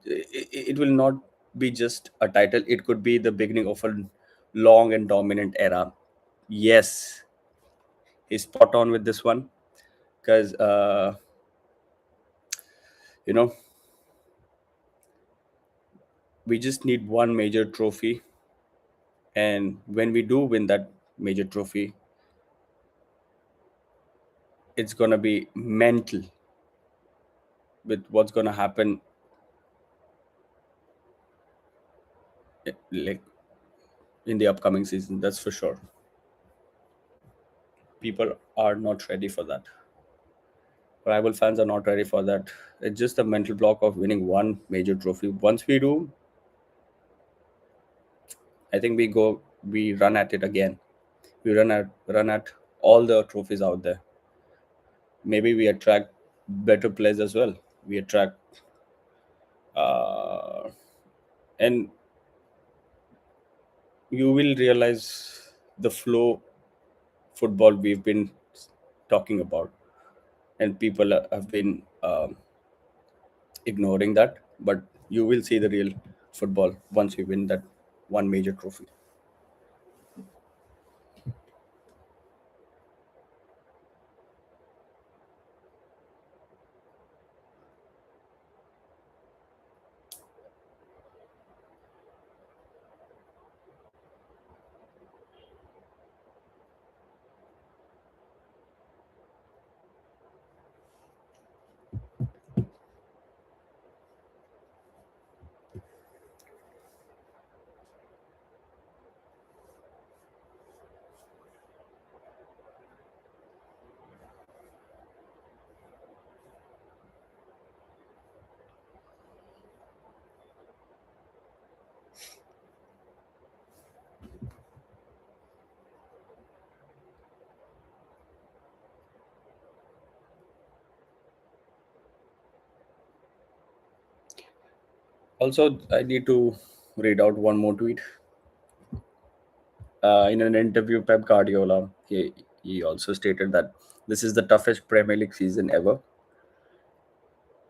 it will not be just a title. It could be the beginning of a long and dominant era. Yes, he's spot on with this one because you know we just need one major trophy, and when we do win that major trophy, it's gonna be mental with what's gonna happen, like in the upcoming season. That's for sure. People are not ready for that. Rival fans are not ready for that. It's just a mental block of winning one major trophy. Once we do, I think we run at it again. We run at all the trophies out there. Maybe we attract better players as well. We attract uh, and you will realize the flow football we've been talking about, and people have been ignoring that. But you will see the real football once we win that one major trophy. Also, I need to read out one more tweet. In an interview, Pep Guardiola he also stated that this is the toughest Premier League season ever.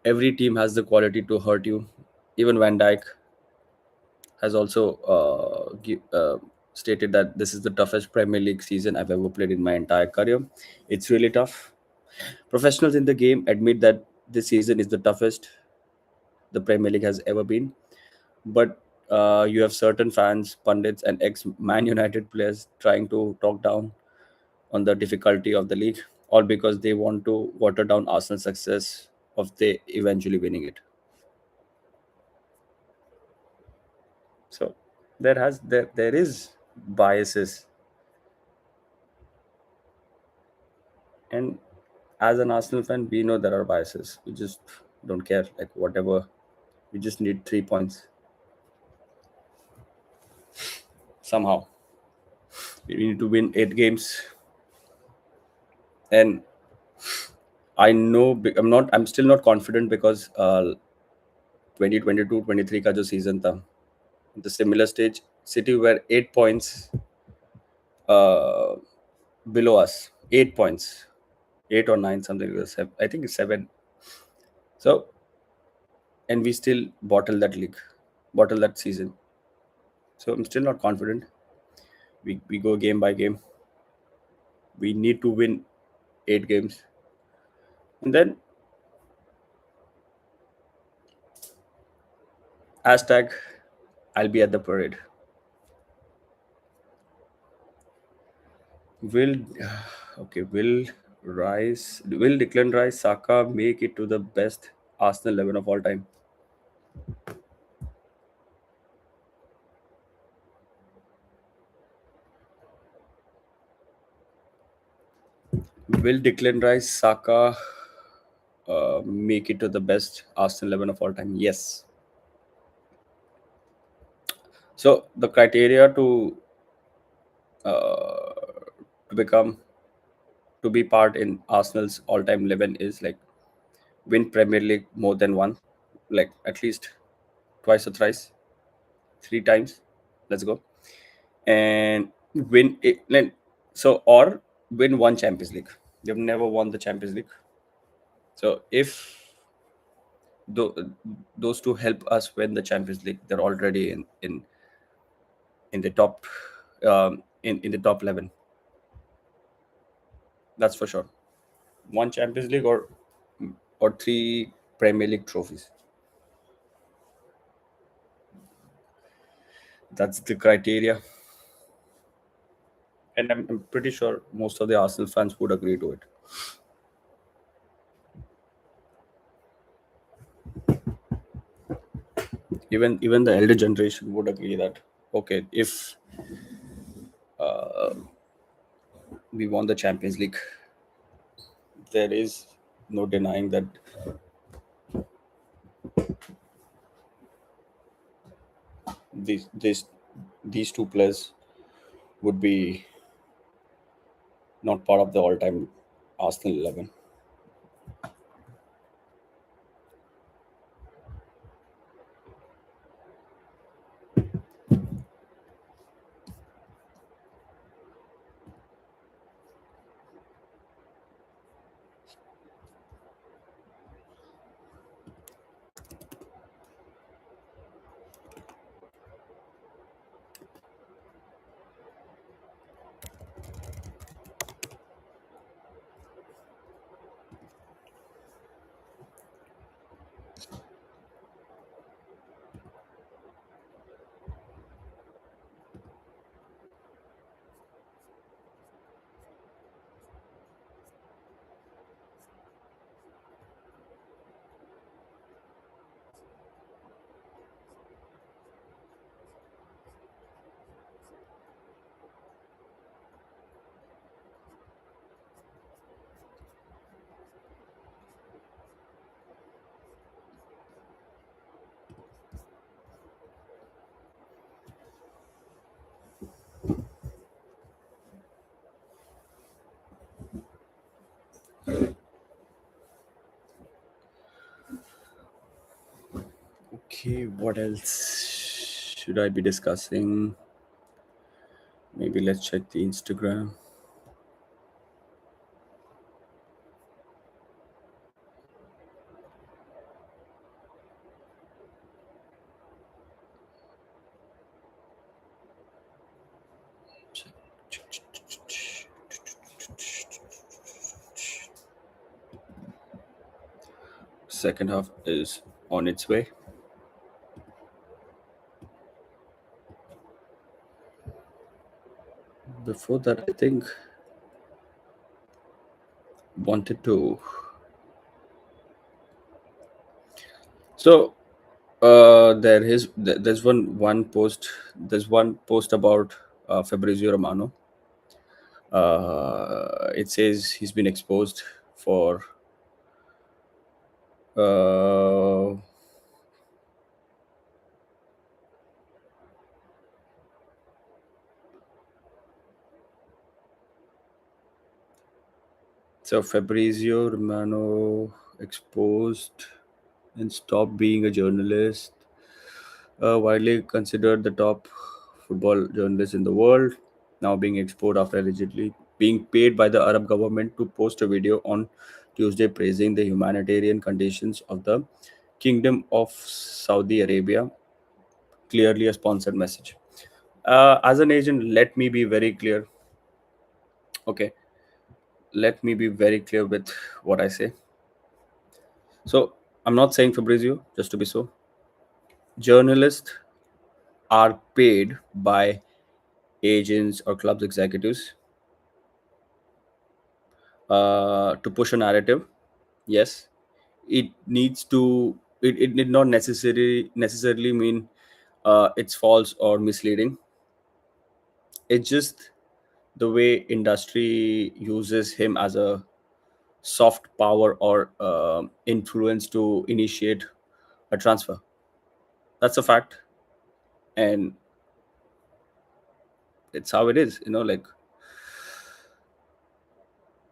Every team has the quality to hurt you. Even Van Dijk has also stated that this is the toughest Premier League season I've ever played in my entire career. It's really tough. Professionals in the game admit that this season is the toughest the Premier League has ever been. But you have certain fans, pundits, and ex Man United players trying to talk down on the difficulty of the league, all because they want to water down Arsenal's success of they eventually winning it. So there is biases, and as an Arsenal fan, we know there are biases. We just don't care, like whatever. We just need 3 points somehow. We need to win 8 games, and I know I'm still not confident because 2022-23 का जो season था, the similar stage, City were 8 points uh, below us, 8 points, 8 or 9, something like that. I think it's seven. So, and we still bottle that season. So I'm still not confident. We go game by game. We need to win 8 games, and then hashtag I'll be at the parade. Will okay? Will Declan Rice, Saka make it to the best Arsenal 11 of all time? Will Declan Rice, Saka make it to the best Arsenal 11 of all time? Yes. So the criteria to become to be part in Arsenal's all-time 11 is like win Premier League more than one, like at least twice or thrice, 3 times. Let's go, and win it. So or win one Champions League. They've never won the Champions League. So if tho- those two help us win the Champions League, they're already in the top in the top 11. That's for sure. One Champions League or three Premier League trophies. That's the criteria, and I'm pretty sure most of the Arsenal fans would agree to it. Even the elder generation would agree that okay, if we won the Champions League, there is no denying that these these these two players would be not part of the all-time Arsenal 11. Okay, what else should I be discussing? Maybe let's check the Instagram. Second half is on its way. Before that, I think wanted to. So there's one post. There's one post about Fabrizio Romano. It says he's been exposed for uh, so Fabrizio Romano exposed and stopped being a journalist. Widely considered the top football journalist in the world. now being exposed after allegedly being paid by the Arab government to post a video on Tuesday praising the humanitarian conditions of the Kingdom of Saudi Arabia, clearly a sponsored message. As an agent, let me be very clear. Okay, let me be very clear with what I say. So, I'm not saying Fabrizio, just to be so. Journalists are paid by agents or clubs executives to push a narrative. Yes, it needs to. It did not necessarily mean it's false or misleading. It's just the way industry uses him as a soft power or influence to initiate a transfer. That's a fact, and it's how it is. Like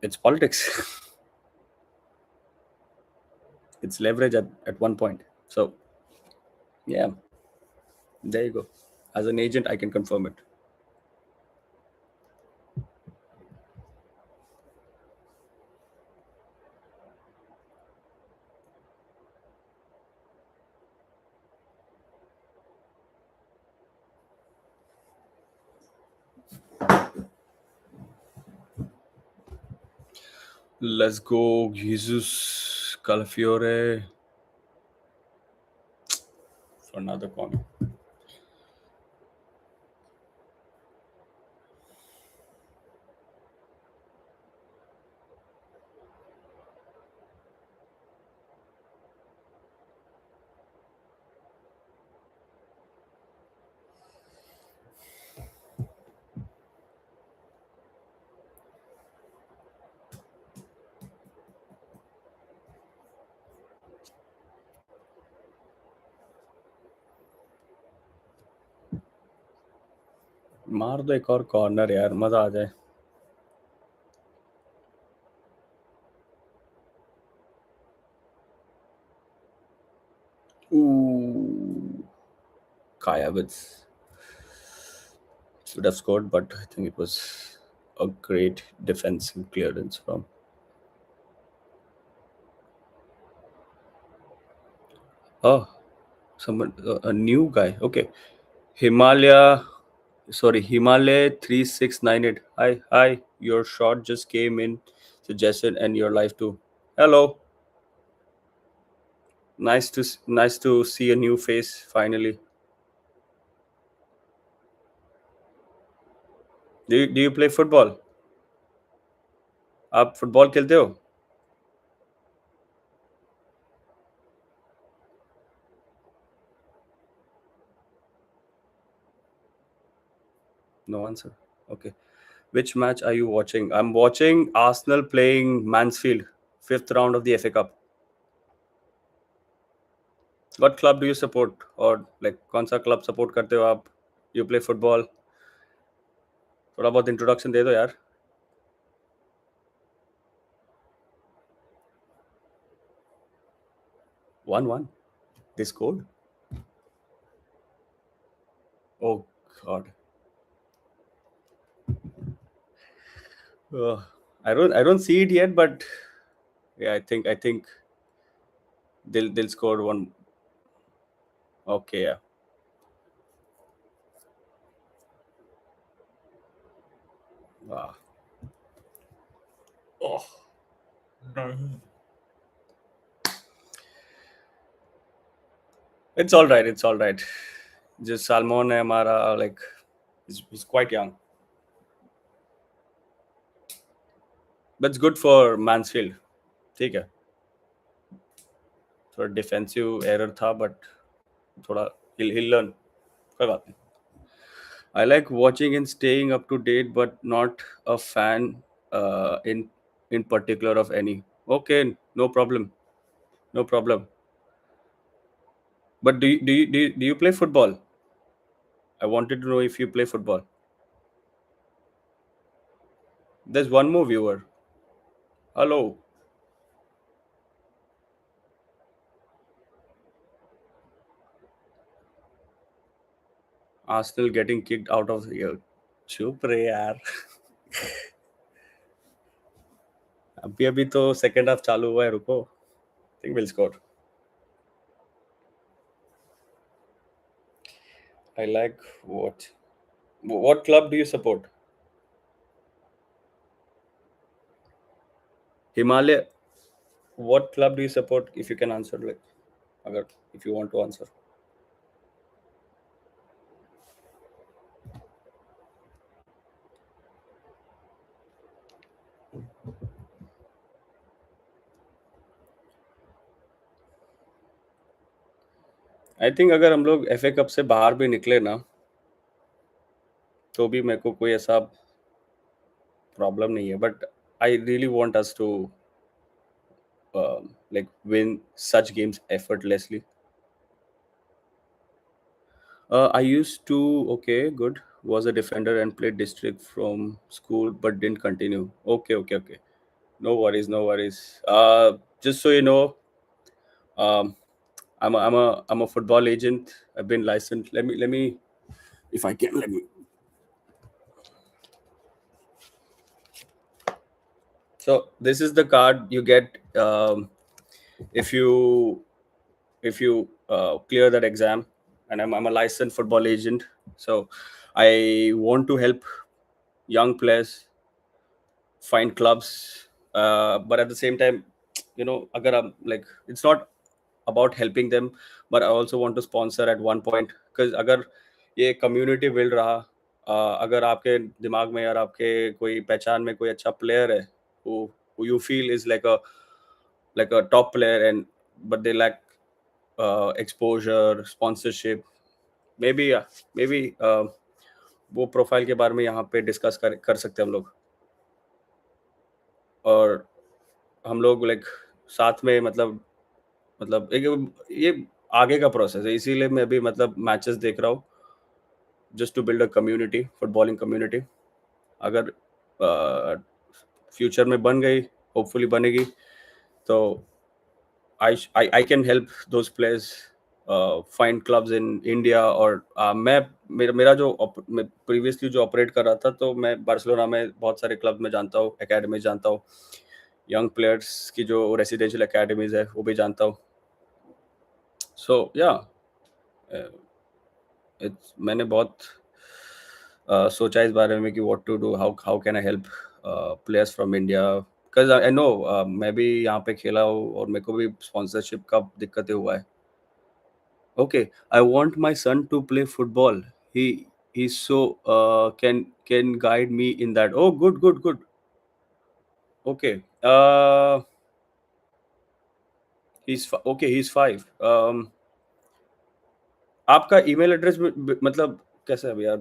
it's politics. It's leverage at one point. So yeah, there you go. As an agent, I can confirm it. Let's go, Jesus Calafiore for another corner. मार दो एक और corner यार, मजा आ जाए. Ooh, Kaya Havertz should have scored, but I think it was a great defensive clearance from. Oh, someone, a new guy. Okay, Himalaya. Sorry, Himalaya 3698. Hi, hi. Your shot just came in, suggested, and your live too. Hello. Nice to see a new face finally. Do you play football? आप football खेलते हो? No answer. Okay. Which match are you watching? I'm watching Arsenal playing Mansfield, fifth round of the FA Cup. What club do you support? Or like कौन सा club support करते हो आप? You play football? थोड़ा बहुत introduction दे दो यार. 1-1. They scored. Oh God. Ugh. I don't see it yet, but yeah, I think they'll score one. Okay, yeah. Wow. Oh. It's all right. It's all right. Just Salmon है हमारा, like he's quite young, but it's good for Mansfield. ठीक है. थोड़ा defensive error था, but थोड़ा he'll learn. कोई बात नहीं. I like watching and staying up to date, but not a fan in particular of any. Okay, no problem, no problem. But do you play football? I wanted to know if you play football. There's one more viewer. Hello. Arsenal getting kicked out of here. चुप रे यार. अभी अभी तो second half चालू हुआ है, रुको. Think will score. I like what club do you support? Himalaya. What club do you support? If you can answer, like, अगर if you want to answer. I think अगर हम लोग एफए कप से बाहर भी निकले ना, तो भी मेरे को कोई ऐसा प्रॉब्लम नहीं है. But I really want us to like win such games effortlessly. I used to, okay, good. Was a defender and played district from school, but didn't continue. Okay, okay, okay. No worries, no worries. Just so you know, um, I'm a football agent. I've been licensed. Let me, if I can, let me. So this is the card you get if you clear that exam. And I'm a licensed football agent. So I want to help young players find clubs, but at the same time, agar I'm like, it's not about helping them, but I also want to sponsor at one point. Because अगर ये community build रहा, अगर आपके दिमाग में यार आपके कोई पहचान में कोई अच्छा प्लेयर है, who you feel is like a top player, and but they lack exposure, sponsorship, maybe वो प्रोफाइल के बारे में यहाँ पे डिस्कस कर सकते हैं हम लोग. और हम लोग लाइक साथ में, मतलब एक ये आगे का प्रोसेस है, इसीलिए मैं भी मतलब मैचेस देख रहा हूँ, just to build a community, footballing community. अगर फ्यूचर में बन गई, होपफुली बनेगी, तो I can help those players find clubs in India. और मैं मेरा जो प्रीवियसली जो ऑपरेट कर रहा था, तो मैं बार्सिलोना में बहुत सारे क्लब में जानता हूँ, एकेडमी जानता हूँ, यंग प्लेयर्स की जो रेसिडेंशियल एकेडमीज है वो भी जानता हूँ. सो या मैंने बहुत सोचा इस बारे में कि what to do, how can I help players from India. Because I know मैं भी यहाँ पे खेला हूँ और मेरे को भी स्पॉन्सरशिप का दिक्कतें हुआ है. Okay, I want my son to play football. He he so can guide me in that. Oh, good good good. Okay, he is 5. आपका ईमेल एड्रेस मतलब कैसा है अभी यार?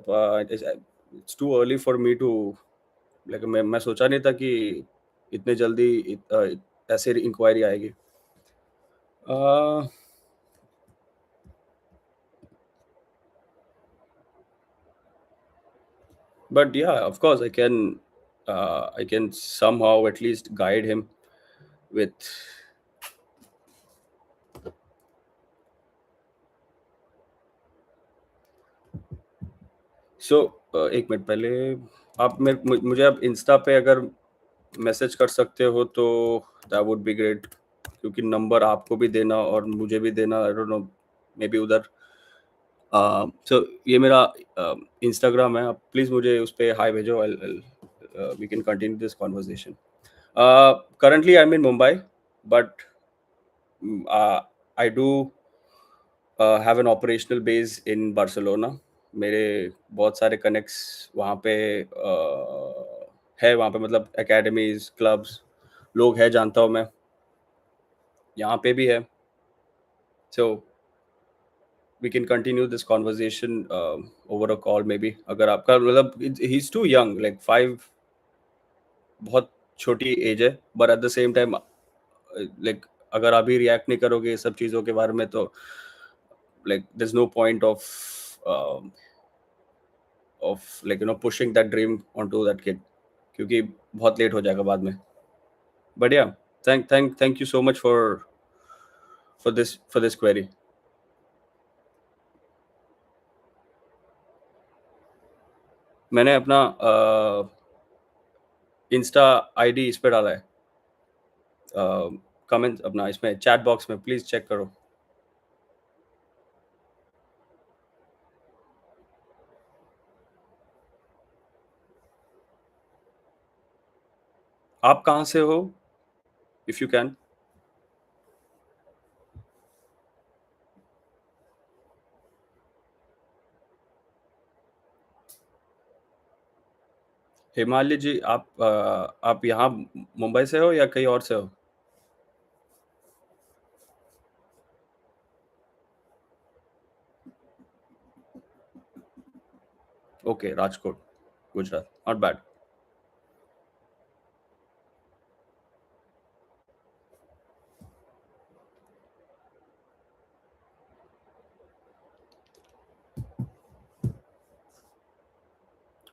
It's too early for me to, like मैं सोचा नहीं था कि इतने जल्दी ऐसे इंक्वायरी आएगी. बट या, of course I can somehow at least guide him with. सो एक मिनट पहले, आप मुझे आप इंस्टा पे अगर मैसेज कर सकते हो तो दैट वुड बी ग्रेट, क्योंकि नंबर आपको भी देना और मुझे भी देना, I don't know, may be उधर. सो ये मेरा इंस्टाग्राम है, आप प्लीज़ मुझे उस पर हाई भेजो. We can continue this conversation. Currently I am in Mumbai, but I do have an operational base in Barcelona. मेरे बहुत सारे कनेक्ट्स वहाँ पे है, वहाँ पे मतलब एकेडमीज, क्लब्स, लोग हैं जानता हूँ मैं, यहाँ पे भी है. सो we can continue this conversation over a call maybe. अगर आपका मतलब, he's too young, like 5 बहुत छोटी एज है, but at the same time, like अगर अभी रिएक्ट नहीं करोगे ये सब चीज़ों के बारे में, तो like there's no point of like pushing that dream onto that kid, क्योंकि बहुत लेट हो जाएगा बाद में. But yeah, thank you so much for this query. मैंने अपना इंस्टा आईडी इस पे डाला है, कमेंट अपना इसमें चैट बॉक्स में, प्लीज चेक करो। आप कहाँ से हो, इफ यू कैन? हिमालय जी, आप यहाँ मुंबई से हो या कहीं और से हो? Okay, Rajkot, Gujarat, not bad.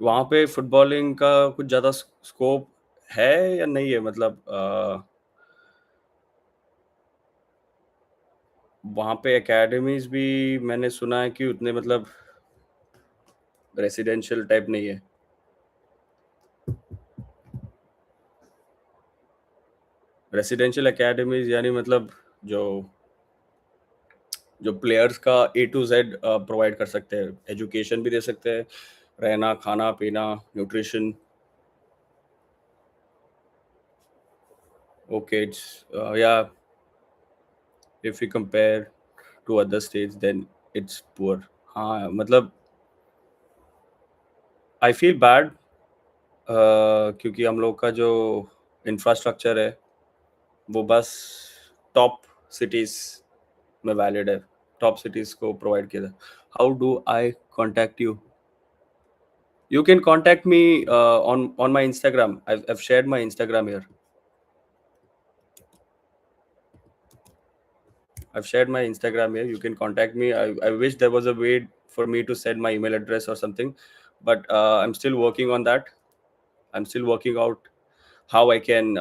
वहाँ पे फुटबॉलिंग का कुछ ज़्यादा स्कोप है या नहीं है, मतलब वहाँ पे एकेडमीज भी मैंने सुना है कि उतने मतलब रेसिडेंशियल टाइप नहीं है। रेसिडेंशियल एकेडमीज यानी मतलब जो जो प्लेयर्स का A to Z प्रोवाइड कर सकते हैं, एजुकेशन भी दे सकते हैं, रहना खाना पीना nutrition. Okay, it's yeah if you compare to other states then it's poor. हाँ मतलब आई फील बैड, क्योंकि हम लोग का जो इंफ्रास्ट्रक्चर है वो बस टॉप सिटीज में वैलिड है, टॉप सिटीज को प्रोवाइड किया था। How do eye contact you? You can contact me on my Instagram. I've shared my Instagram here. I've shared my Instagram here. You can contact me. I wish there was a way for me to send my email address or something, but I'm still working on that. I'm still working out how I can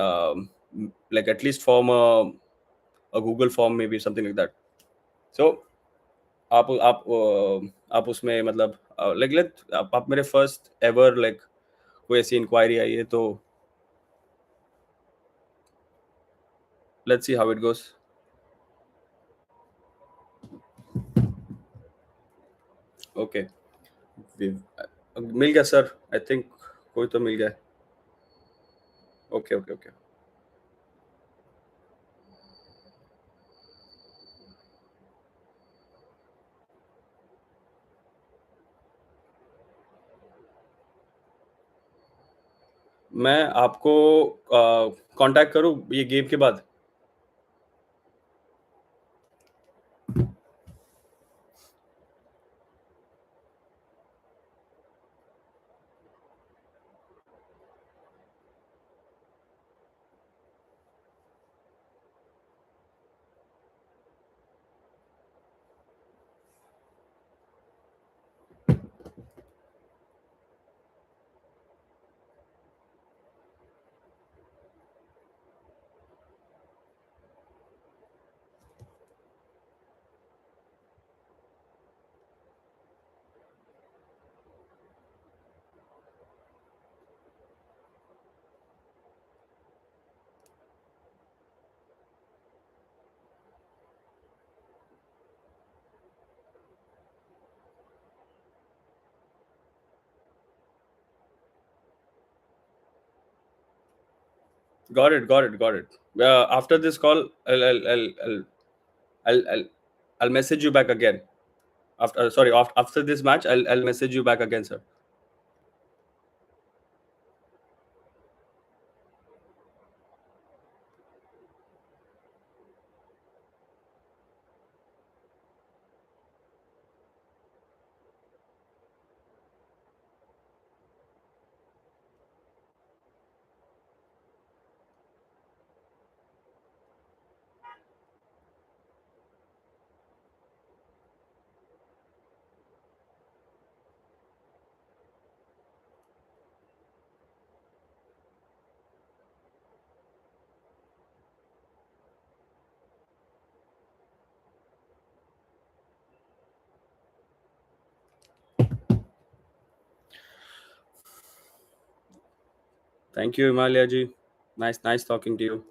like at least form a Google form, maybe something like that. So आप उसमें मतलब like late आप मेरे first ever like कोई ऐसी inquiry आई है तो let's see how it goes. Okay, मिल गया सर, आई थिंक कोई तो मिल गया। Okay okay okay. मैं आपको कांटेक्ट करूँ ये गेम के बाद? Got it. After this call, I'll, I'll, I'll message you back again. After sorry, after this match, I'll message you back again, sir. Thank you, Himalaya ji. Nice talking to you.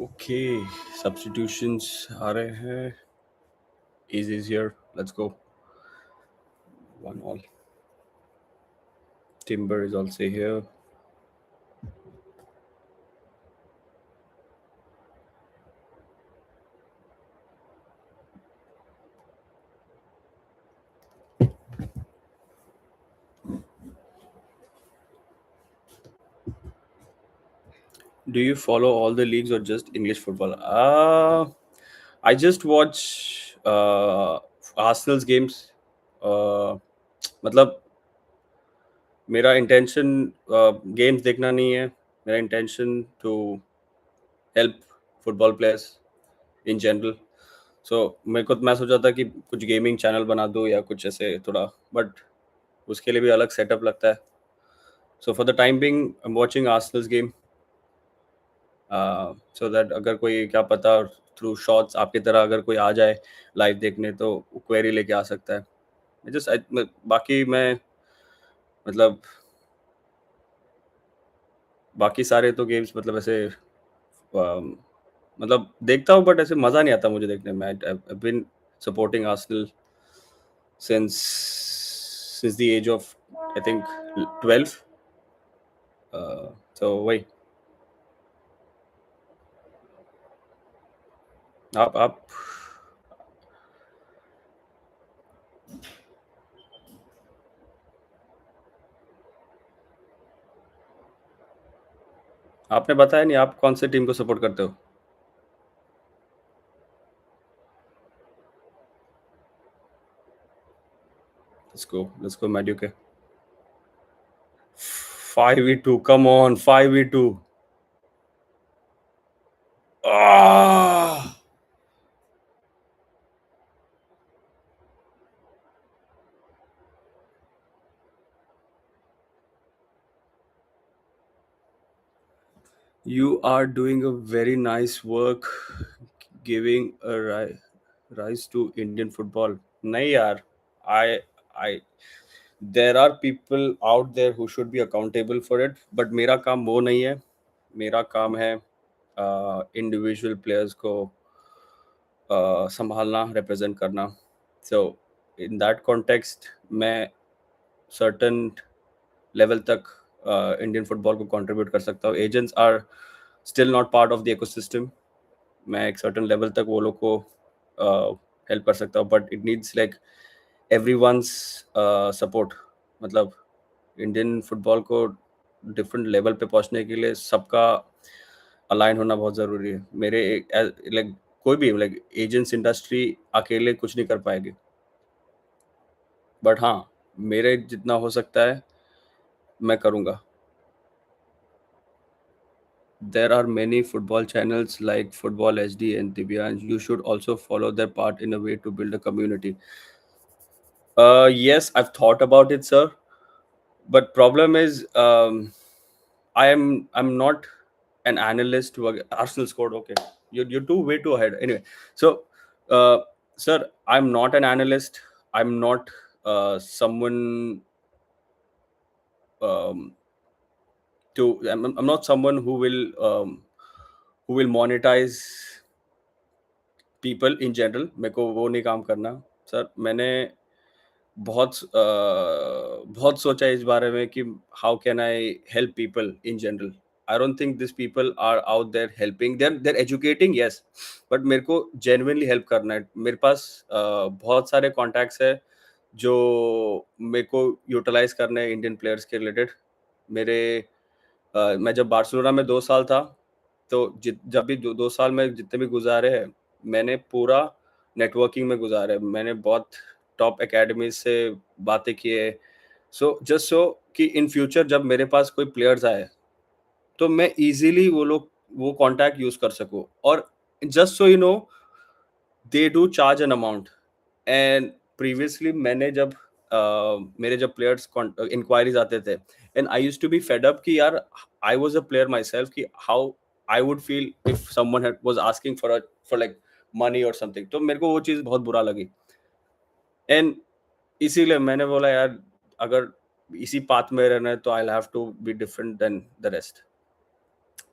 Okay, substitutions आ रहे हैं. Is here. Let's go. 1-1. Timber is also here. Do you follow all the leagues or just English football? I just watch Arsenal's games. Uh, मतलब मेरा intention games देखना नहीं है. मेरा intention to help football players in general. So मेरे को मैं सोचा था कि कुछ गेमिंग चैनल बना दूँ या कुछ ऐसे थोड़ा, बट उसके लिए भी अलग सेटअप लगता है. So for the time being I am watching Arsenal's game, so that अगर कोई क्या पता थ्रू शॉर्ट्स आपकी तरह अगर कोई आ जाए लाइव देखने तो क्वेरी लेके आ सकता है. जस्ट बाकी मैं मतलब बाकी सारे तो गेम्स मतलब ऐसे मतलब देखता हूँ, बट ऐसे मज़ा नहीं आता मुझे देखने में. I been supporting Arsenal since the age of I think 12. So वही. आप आपने बताया नहीं आप कौन से टीम को सपोर्ट करते हो. Let's go Maduke. 5v2, come on, 5v2. Ah, you are doing a very nice work giving a rise to Indian football. नहीं यार, I there are people out there who should be accountable for it, but मेरा काम वो नहीं है. मेरा काम है इंडिविजुअल प्लेयर्स को संभालना, रिप्रेजेंट करना. सो इन दैट कॉन्टेक्स्ट मैं सर्टन लेवल तक इंडियन फुटबॉल को कंट्रीब्यूट कर सकता हूँ. Agents are still not part of the ecosystem. मैं एक सर्टन लेवल तक वो लोग को हेल्प कर सकता हूँ, but it needs like everyone's support. मतलब इंडियन फुटबॉल को डिफरेंट लेवल पे पहुंचने के लिए सबका अलाइन होना बहुत ज़रूरी है. मेरे लाइक कोई भी लाइक एजेंट्स इंडस्ट्री अकेले कुछ नहीं कर पाएगी, बट हाँ मेरे जितना हो सकता है मैं करूँगा. There are many football channels like Football HD and Tibyan. You should also follow their part in a way to build a community. Yes, I've thought about it, sir. But problem is, I'm not an analyst. Arsenal scored. Okay, you're way too ahead. Anyway, so uh, sir, I'm not an analyst. I'm not someone um, I'm not someone who will monetize people in general. मेरे को वो नहीं काम करना. Sir मैंने बहुत सोचा इस बारे में कि how can I help people in general. I don't think this people are out there helping, they're educating, yes, but मेरे को जेन्युइनली हेल्प करना है। मेरे पास बहुत सारे कॉन्टैक्ट्स है जो मेरे को यूटिलाइज करने हैं इंडियन प्लेयर्स के रिलेटेड। मेरे मैं जब बार्सिलोना में 2 साल था, तो जब भी 2 साल में जितने भी गुजारे हैं, मैंने पूरा नेटवर्किंग में गुजारे। मैंने बहुत टॉप एकेडमी से बातें की है, सो जस्ट सो कि इन फ्यूचर जब मेरे पास कोई प्लेयर्स आए, तो मैं इजीली वो कॉन्टैक्ट यूज कर सकूं। और just so you know, they do charge an amount. And previously मैंने जब मेरे जब प्लेयर्स इंक्वायरीज आते थे, and I used to be fed up कि यार, I was a player myself, कि how I would feel if someone was asking for like money और समथिंग। तो मेरे को वो चीज़ बहुत बुरा लगी। एंड इसीलिए मैंने बोला यार, अगर इसी पाथ में रहना है तो I have to be different than the rest.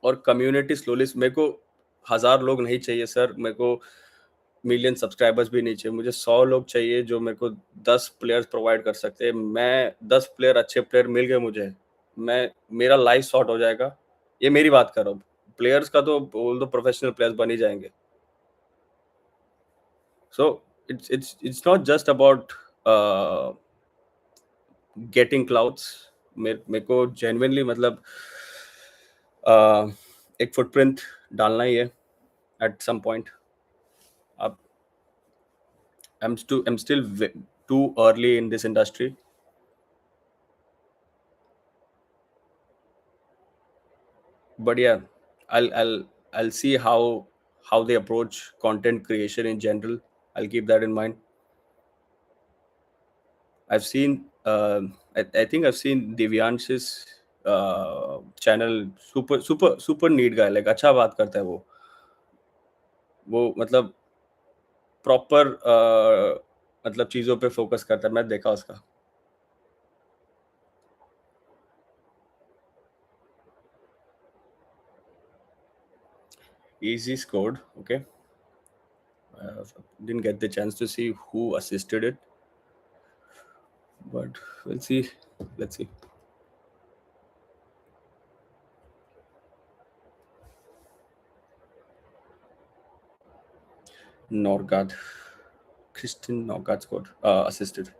और कम्युनिटी स्लोली, मेरे को 1000 लोग नहीं चाहिए सर, मेरे को मिलियन सब्सक्राइबर्स भी नहीं चाहिए, मुझे 100 लोग चाहिए जो मेरे को 10 प्लेयर्स प्रोवाइड कर सकते हैं। मैं 10 प्लेयर, अच्छे प्लेयर मिल गए मुझे, मैं मेरा लाइफ सॉर्ट हो जाएगा। ये मेरी बात कर रहा हूँ। प्लेयर्स का तो बोल दो, प्रोफेशनल प्लेयर्स बन ही जाएंगे। So it's not just about getting clouds. मेरे को जेन्युइनली मतलब uh, एक फुटप्रिंट डालना ही है एट सम पॉइंट। अब I'm still too early in this industry, but yeah, I'll I'll I'll see how they approach content creation in general. I'll keep that in mind. I've seen I think I've seen Divyansh's channel, super neat guy, like अच्छा बात करता है वो मतलब proper मतलब चीजों पे focus करता है, मैं देखा उसका। Easy scored, okay. uh, didn't get the chance to see who assisted it, but we'll see. Let's see. Norgard, Christian Norgard scored, assisted.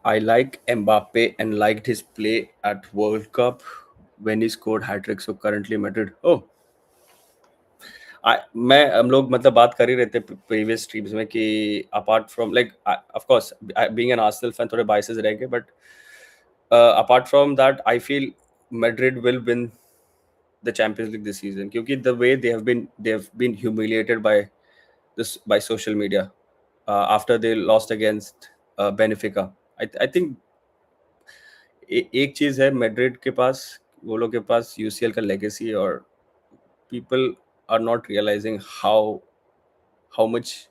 I like Mbappe and liked his play at World Cup when he scored hat trick. So currently Madrid. Oh, मैं हम लोग मतलब बात कर ही रहे थे previous streams में कि apart from like of course being an Arsenal fan थोड़े बायसेस रहेंगे, but apart from that I feel Madrid will win the Champions League this season, क्योंकि the way they have been humiliated by social media after they lost against Benfica. I think एक चीज है Madrid के पास, वो लोग के पास UCL का लेगेसी, और people are not realizing how much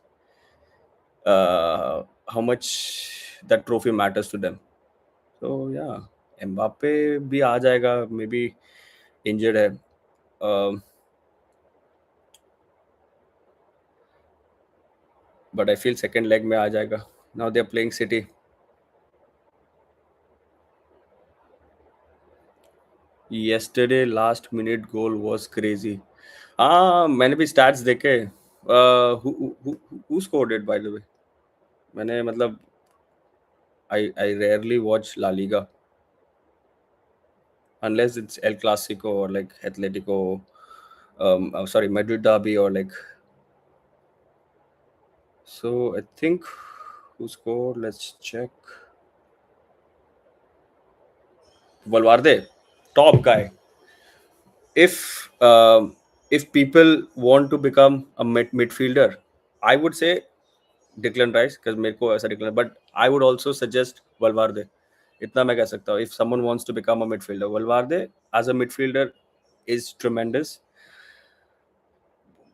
how much that trophy matters to them. So yeah, Mbappe भी आ जाएगा, मे बी इंजर्ड है, but I feel second leg में आ जाएगा। Now they are playing City. yesterday last minute goal was crazy। हाँ, मैंने भी स्टैट्स देखे। who scored it by the way? मैंने मतलब I rarely watch La Liga unless it's El Clasico or like Atletico, sorry, Madrid derby or like, so I think who scored, let's check. Valverde, top guy. If people want to become a midfielder, I would say Declan Rice, because मेरे को ऐसा Declan, but I would also suggest Valverde. इतना मैं कह सकता हूँ, if someone wants to become a midfielder, Valverde as a midfielder is tremendous.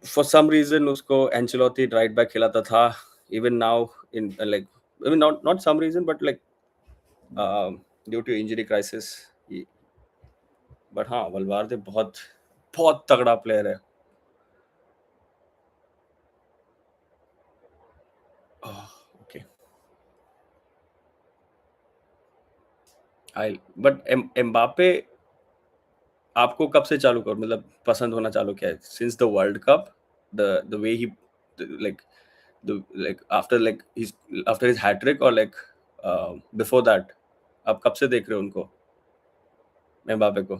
For some reason उसको Ancelotti right back खिलाता था, even now in like, even not some reason but like due to injury crisis. But हाँ, Valverde बहुत बहुत तगड़ा player है। Okay, I but Mbappe आपको कब से चालू कर मतलब पसंद होना चालू किया है? Since the world cup, the way he like like after after his hat trick or before that आप कब से देख रहे हो उनको एम्बापे को?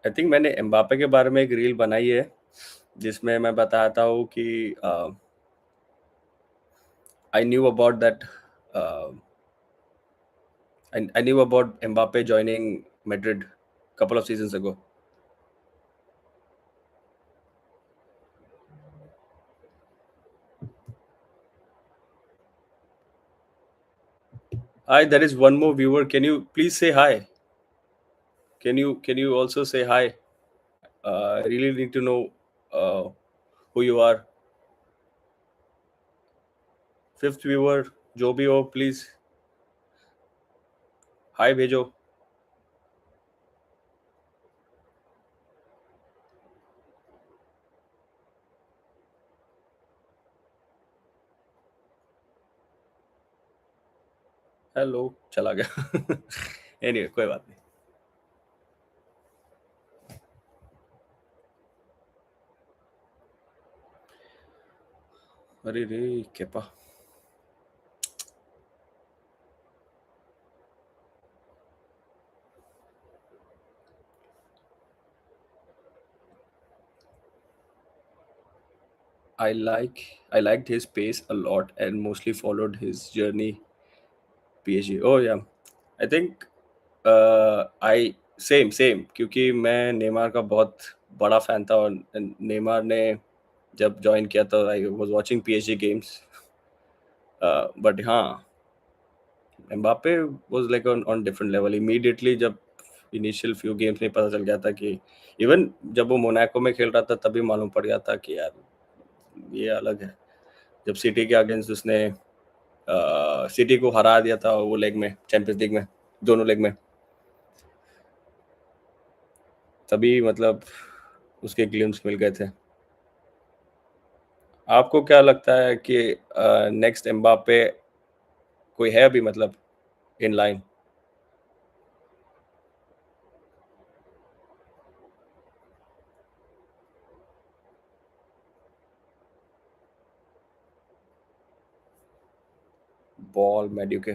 आई थिंक मैंने एम्बापे के बारे में एक रील बनाई है जिसमें मैं बताता हूँ कि I knew about that I knew about Mbappe joining Madrid couple of seasons ago. Hi, there is one more viewer. Can you please say hi? Can you also say hi? I really need to know uh, who you are. Fifth viewer, जो भी हो please hi भेजो. Hello चला गया. Anyway कोई बात नहीं. अरे रे Kepa. I liked his pace a lot and mostly followed his journey PSG. Oh yeah, I think I same same क्योंकि मैं नेमार का बहुत बड़ा फैन था और नेमार ने जब ज्वाइन किया तो I was watching PSG games but हाँ Mbappe was like on different level immediately जब इनिशियल फ्यू गेम्स में पता चल गया था कि इवन जब वो मोनाको में खेल रहा था तभी मालूम पड़ गया था कि यार ये अलग है जब सिटी के अगेंस्ट उसने सिटी को हरा दिया था वो लेग में चैंपियंस लीग में दोनों लेग में तभी मतलब उसके ग्लिम्स मिल गए थे आपको क्या लगता है कि नेक्स्ट एम्बापे कोई है अभी मतलब इन लाइन बॉल मेड्यू के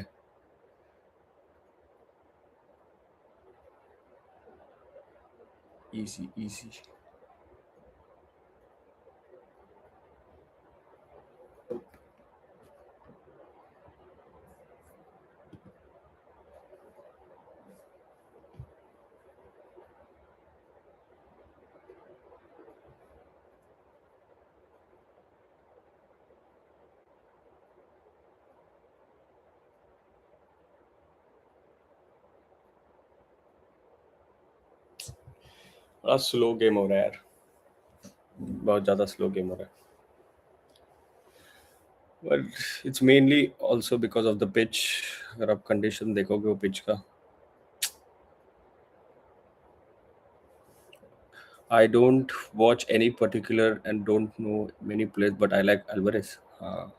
इजी इजी बड़ा स्लो गेम हो रहा है यार बहुत ज्यादा स्लो गेम हो रहा है but it's mainly also because of the pitch अगर आप कंडीशन देखोगे वो पिच का I don't watch any particular and don't know many players but I like Alvarez हाँ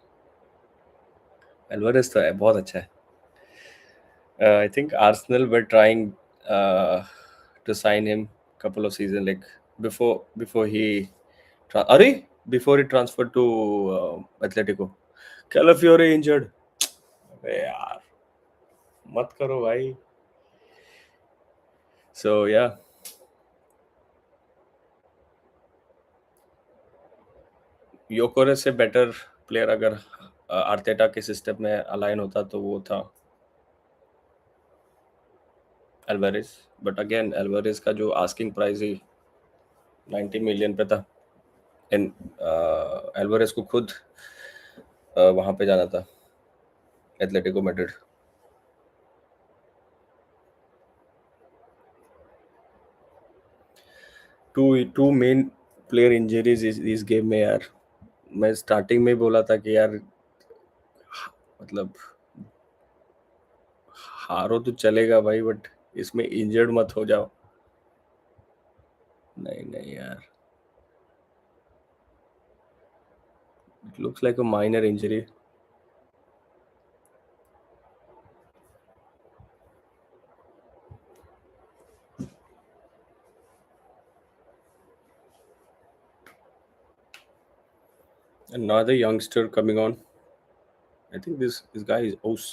अल्वारेस तो है बहुत अच्छा है I think Arsenal were trying to sign him couple of seasons like before he before he transferred to Atletico. Calafiore injured. अबे यार मत करो भाई. So yeah, योकोरेस से बेटर प्लेयर अगर आर्टेटा के सिस्टम में अलाइन होता तो वो था एल्वारेस बट अगेन एल्वारेस का जो आस्किंग प्राइस ही 90 मिलियन पे था एंड एल्वारेस को खुद वहां पे जाना था Atletico Madrid two two main player injuries इस गेम में यार मैं स्टार्टिंग में बोला था कि यार मतलब हारो तो चलेगा भाई बट इसमें इंजर्ड मत हो जाओ। नहीं नहीं यार, it looks like a minor injury. Another youngster coming on. I think this guy is Ous.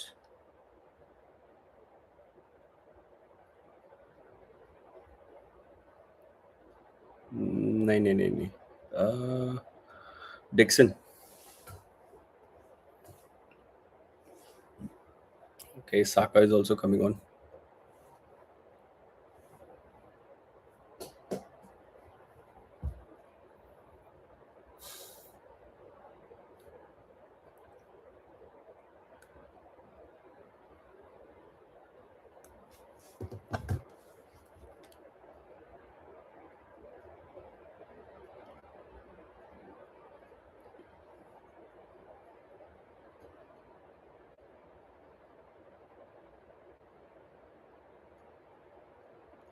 नहीं नहीं नहीं नहीं, Dixon. Okay, Saka is also coming on.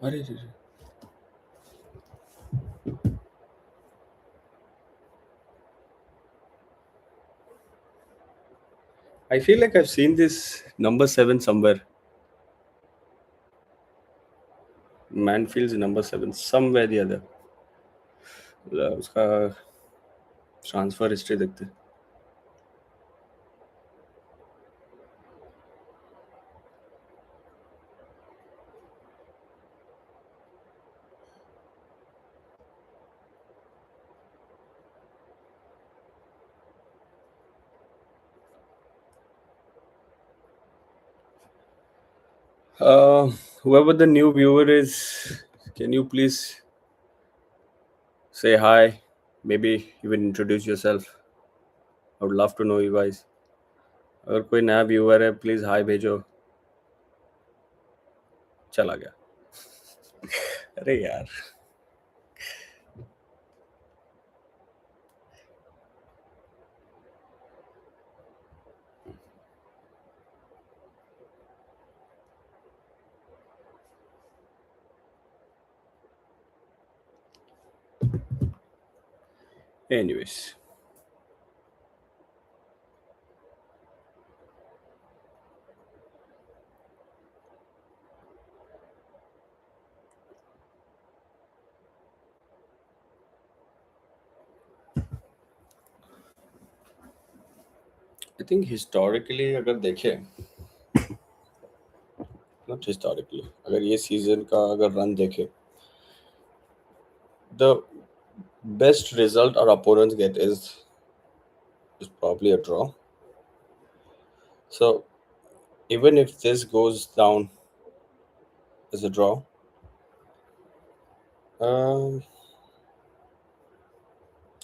अरे रे रे। I feel like I've seen this number 7 somewhere. Manfield's number 7 somewhere the other. उसका transfer history देखते हैं। Uh, Whoever the new viewer is, can you please say hi? Maybe even introduce yourself. I would love to know you guys. अगर कोई नया viewer है please hi भेजो। चला गया। अरे यार। Anyways, I think historically अगर देखें, not historically, अगर ये सीजन का अगर रन देखें, the best result our opponents get is probably a draw. So even if this goes down as a draw, um,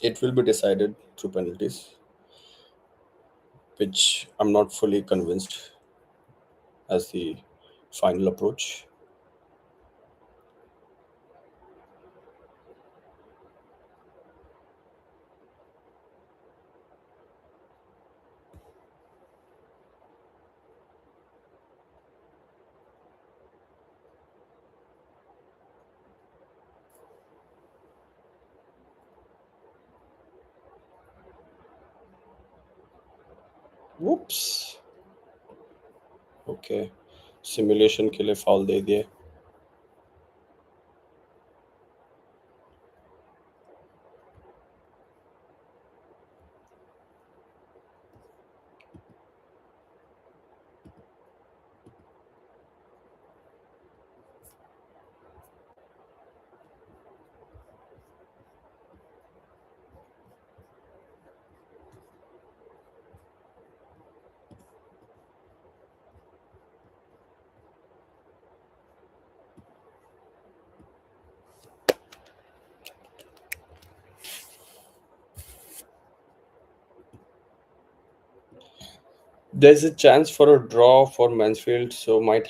it will be decided through penalties, which I'm not fully convinced as the final approach. Whoops. Okay, simulation के लिए foul दे दिए। There's a chance for a draw for Mansfield, so might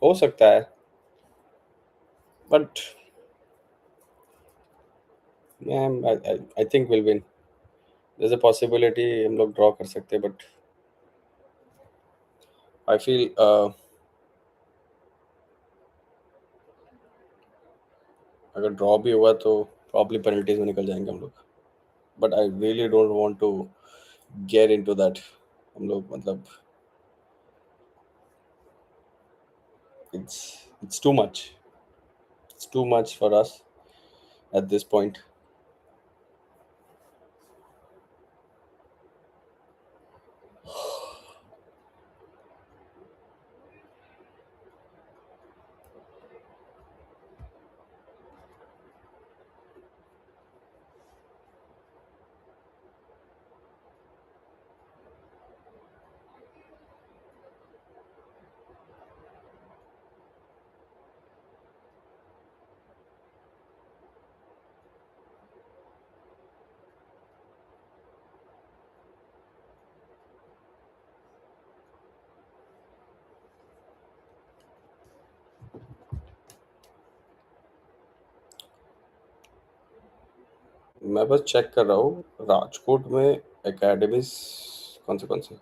हो सकता है, but man, I think we'll win. There's a possibility हम लोग draw कर सकते हैं, but I feel अगर ड्रॉ भी हुआ तो प्रॉब्ली पेनल्टीज में निकल जाएंगे हम लोग. But I really don't want to get into that. हम लोग मतलब it's too much. It's too much for us at this point. मैं बस चेक कर रहा हूँ राजकोट में एकेडमीज कौन से.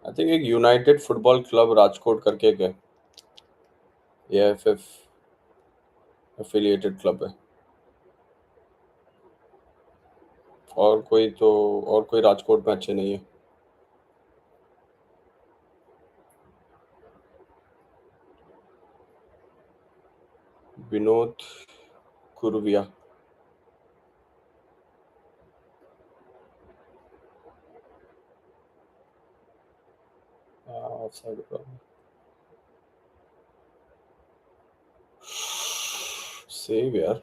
आई थिंक एक यूनाइटेड फुटबॉल क्लब राजकोट करके एक है. एएफएफ एफिलिएटेड क्लब है. और कोई राजकोट में अच्छे नहीं है. Vinod Kurviya. Offside problem. Save यार.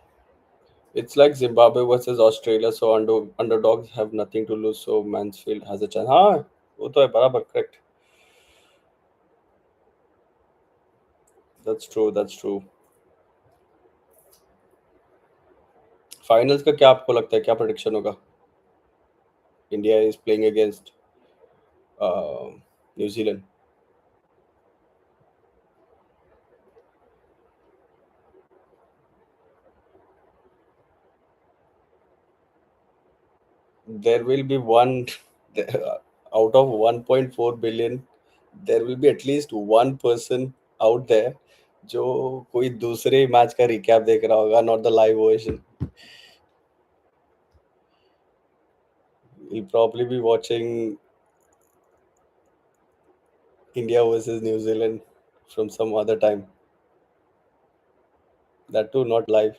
It's like Zimbabwe versus Australia, so underdogs have nothing to lose, so Mansfield has a chance. हाँ, वो तो है बराबर correct. That's true, that's true. Finals का क्या आपको लगता है, क्या प्रेडिक्शन होगा? India is playing against New Zealand. There will be one out of 1.4 billion. There will be at least one person out there जो कोई दूसरे मैच का रिकैप देख रहा होगा, not the live version. He'll probably be watching India versus New Zealand from some other time. That too, not live.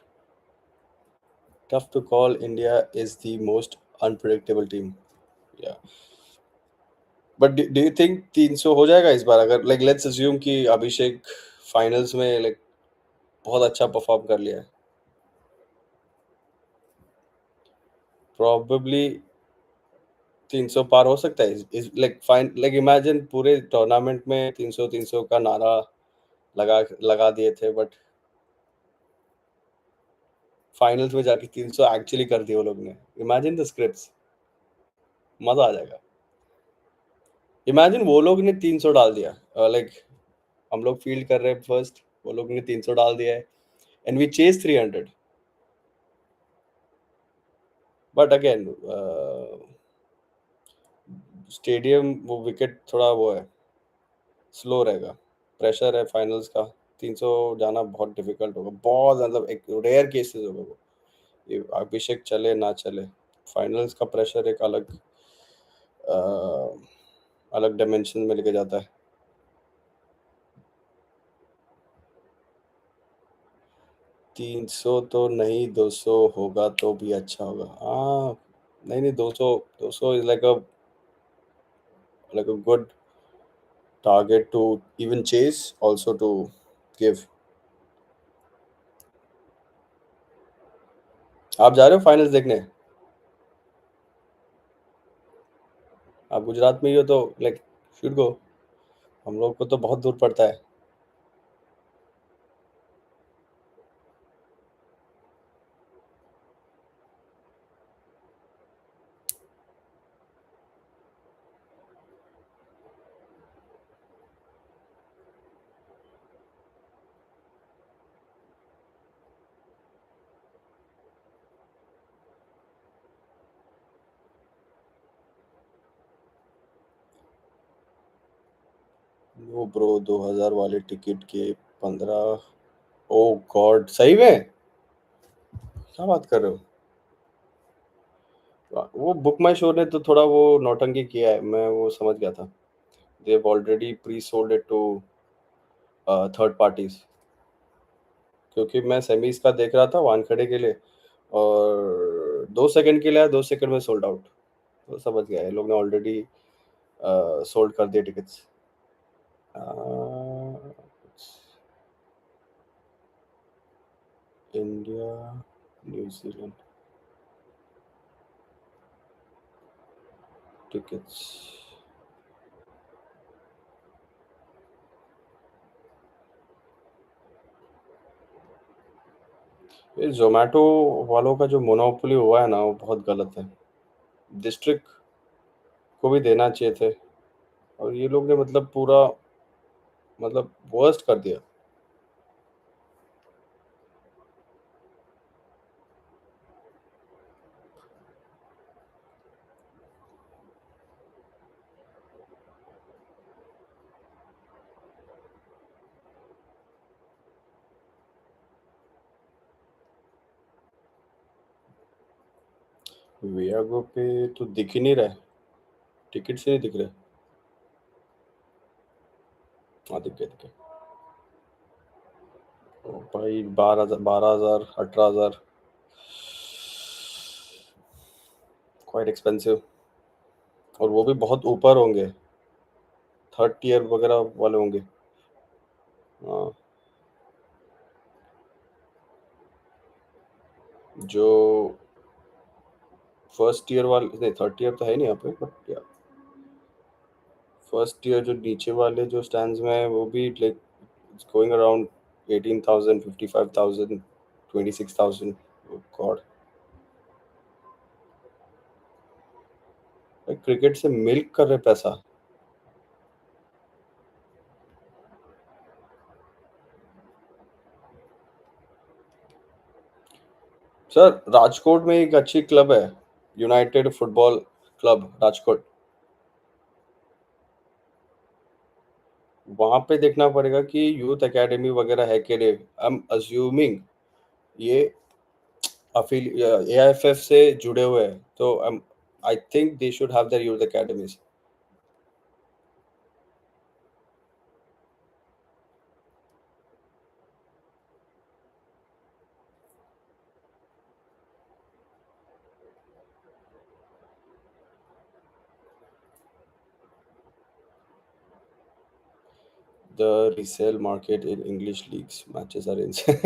Tough to call. India is the most unpredictable team. Yeah. But do you think 300 हो जाएगा इस बार? अगर like let's assume कि अभिषेक finals में like बहुत अच्छा perform कर लिया है. प्रॉबेबली 300 पार हो सकता है. इस लाइक फाइन लाइक इमेजिन पूरे टूर्नामेंट में 300 का नारा लगा लगा दिए थे, बट फाइनल्स में जाके 300 एक्चुअली कर दिए वो लोग ने. Imagine the scripts. मजा आ जाएगा. इमेजिन वो लोग ने 300 डाल दिया. लाइक हम लोग फील्ड कर रहे हैं फर्स्ट, वो लोग ने 300 डाल दिया है and we chase 300. But again stadium वो विकेट थोड़ा वो है, स्लो रहेगा. प्रेशर है फाइनल्स का. 300 जाना बहुत डिफिकल्ट होगा. बहुत मतलब एक रेयर केसेस होगा वो. ये अभिषेक चले ना चले, फाइनल्स का प्रेशर एक अलग अलग डायमेंशन में लेके जाता है. 300 तो नहीं, 200 होगा तो भी अच्छा होगा. हाँ. नहीं नहीं, 200 is like a good target to even chase, also to give. आप जा रहे हो फाइनल्स देखने? आप गुजरात में ही हो तो लाइक शुड गो. हम लोग को तो बहुत दूर पड़ता है. ओ ब्रो, 2000 वाले टिकट के 15। ओ गॉड, सही में? क्या बात कर रहे हो? वो बुक माई शो ने तो थोड़ा वो नौटंकी किया है, मैं वो समझ गया था। They have already pre sold it to third parties. क्योंकि मैं सेमीज का देख रहा था वानखेड़े के लिए, और 2 सेकंड के लिए आया, 2 सेकंड में सोल्ड आउट। तो समझ गया, ये लोग ने ऑलरेडी सोल्ड कर दिए टिकट्स। India, New Zealand tickets. ये जोमेटो वालों का जो मोनोपोली हुआ है ना, वो बहुत गलत है। डिस्ट्रिक्ट को भी देना चाहिए थे, और ये लोग ने मतलब पूरा, मतलब वर्स्ट कर दिया। वियागो पे तो दिख ही नहीं रहा है, टिकट से नहीं दिख रहे। हाँ, दिख गया, दिख गया। ओ भाई, 12,000, 12,000, 18,000, क्वाइट एक्सपेंसिव। और वो भी बहुत ऊपर होंगे, थर्ड टीयर वगैरह वाले होंगे। हाँ, जो फर्स्ट ईयर वाले नहीं, थर्ड ईयर तो है नहीं यहाँ पे, बट या फर्स्ट ईयर जो नीचे वाले जो स्टैंड्स में है, वो भी like it's going around 18,000, 55,000, 26,000। God, cricket से मिल्क कर रहे पैसा। सर, राजकोट में एक अच्छी क्लब है, यूनाइटेड फुटबॉल क्लब राजकोट। वहां पे देखना पड़ेगा कि यूथ एकेडमी वगैरह है कि नहीं। आई एम अज्यूमिंग ये एआईएफएफ से जुड़े हुए हैं, तो I think they should have their youth academies. The resale market in English leagues matches are insane.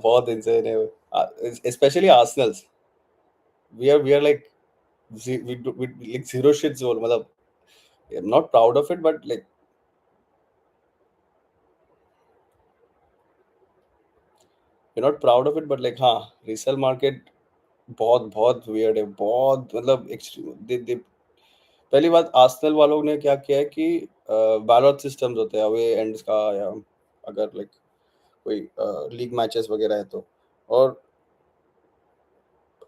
बहुत insane है वो। Especially Arsenal's. We are like we like zero shit zone, मतलब I'm not proud of it, but like we're not proud of it, but like हाँ, resale market बहुत बहुत weird है, बहुत मतलब extreme। दे पहली बात, आर्सेनल वालों ने क्या किया है कि बैलॉट सिस्टम्स होते हैं अवे एंड्स का, या अगर लाइक कोई लीग मैचेस वगैरह है तो, और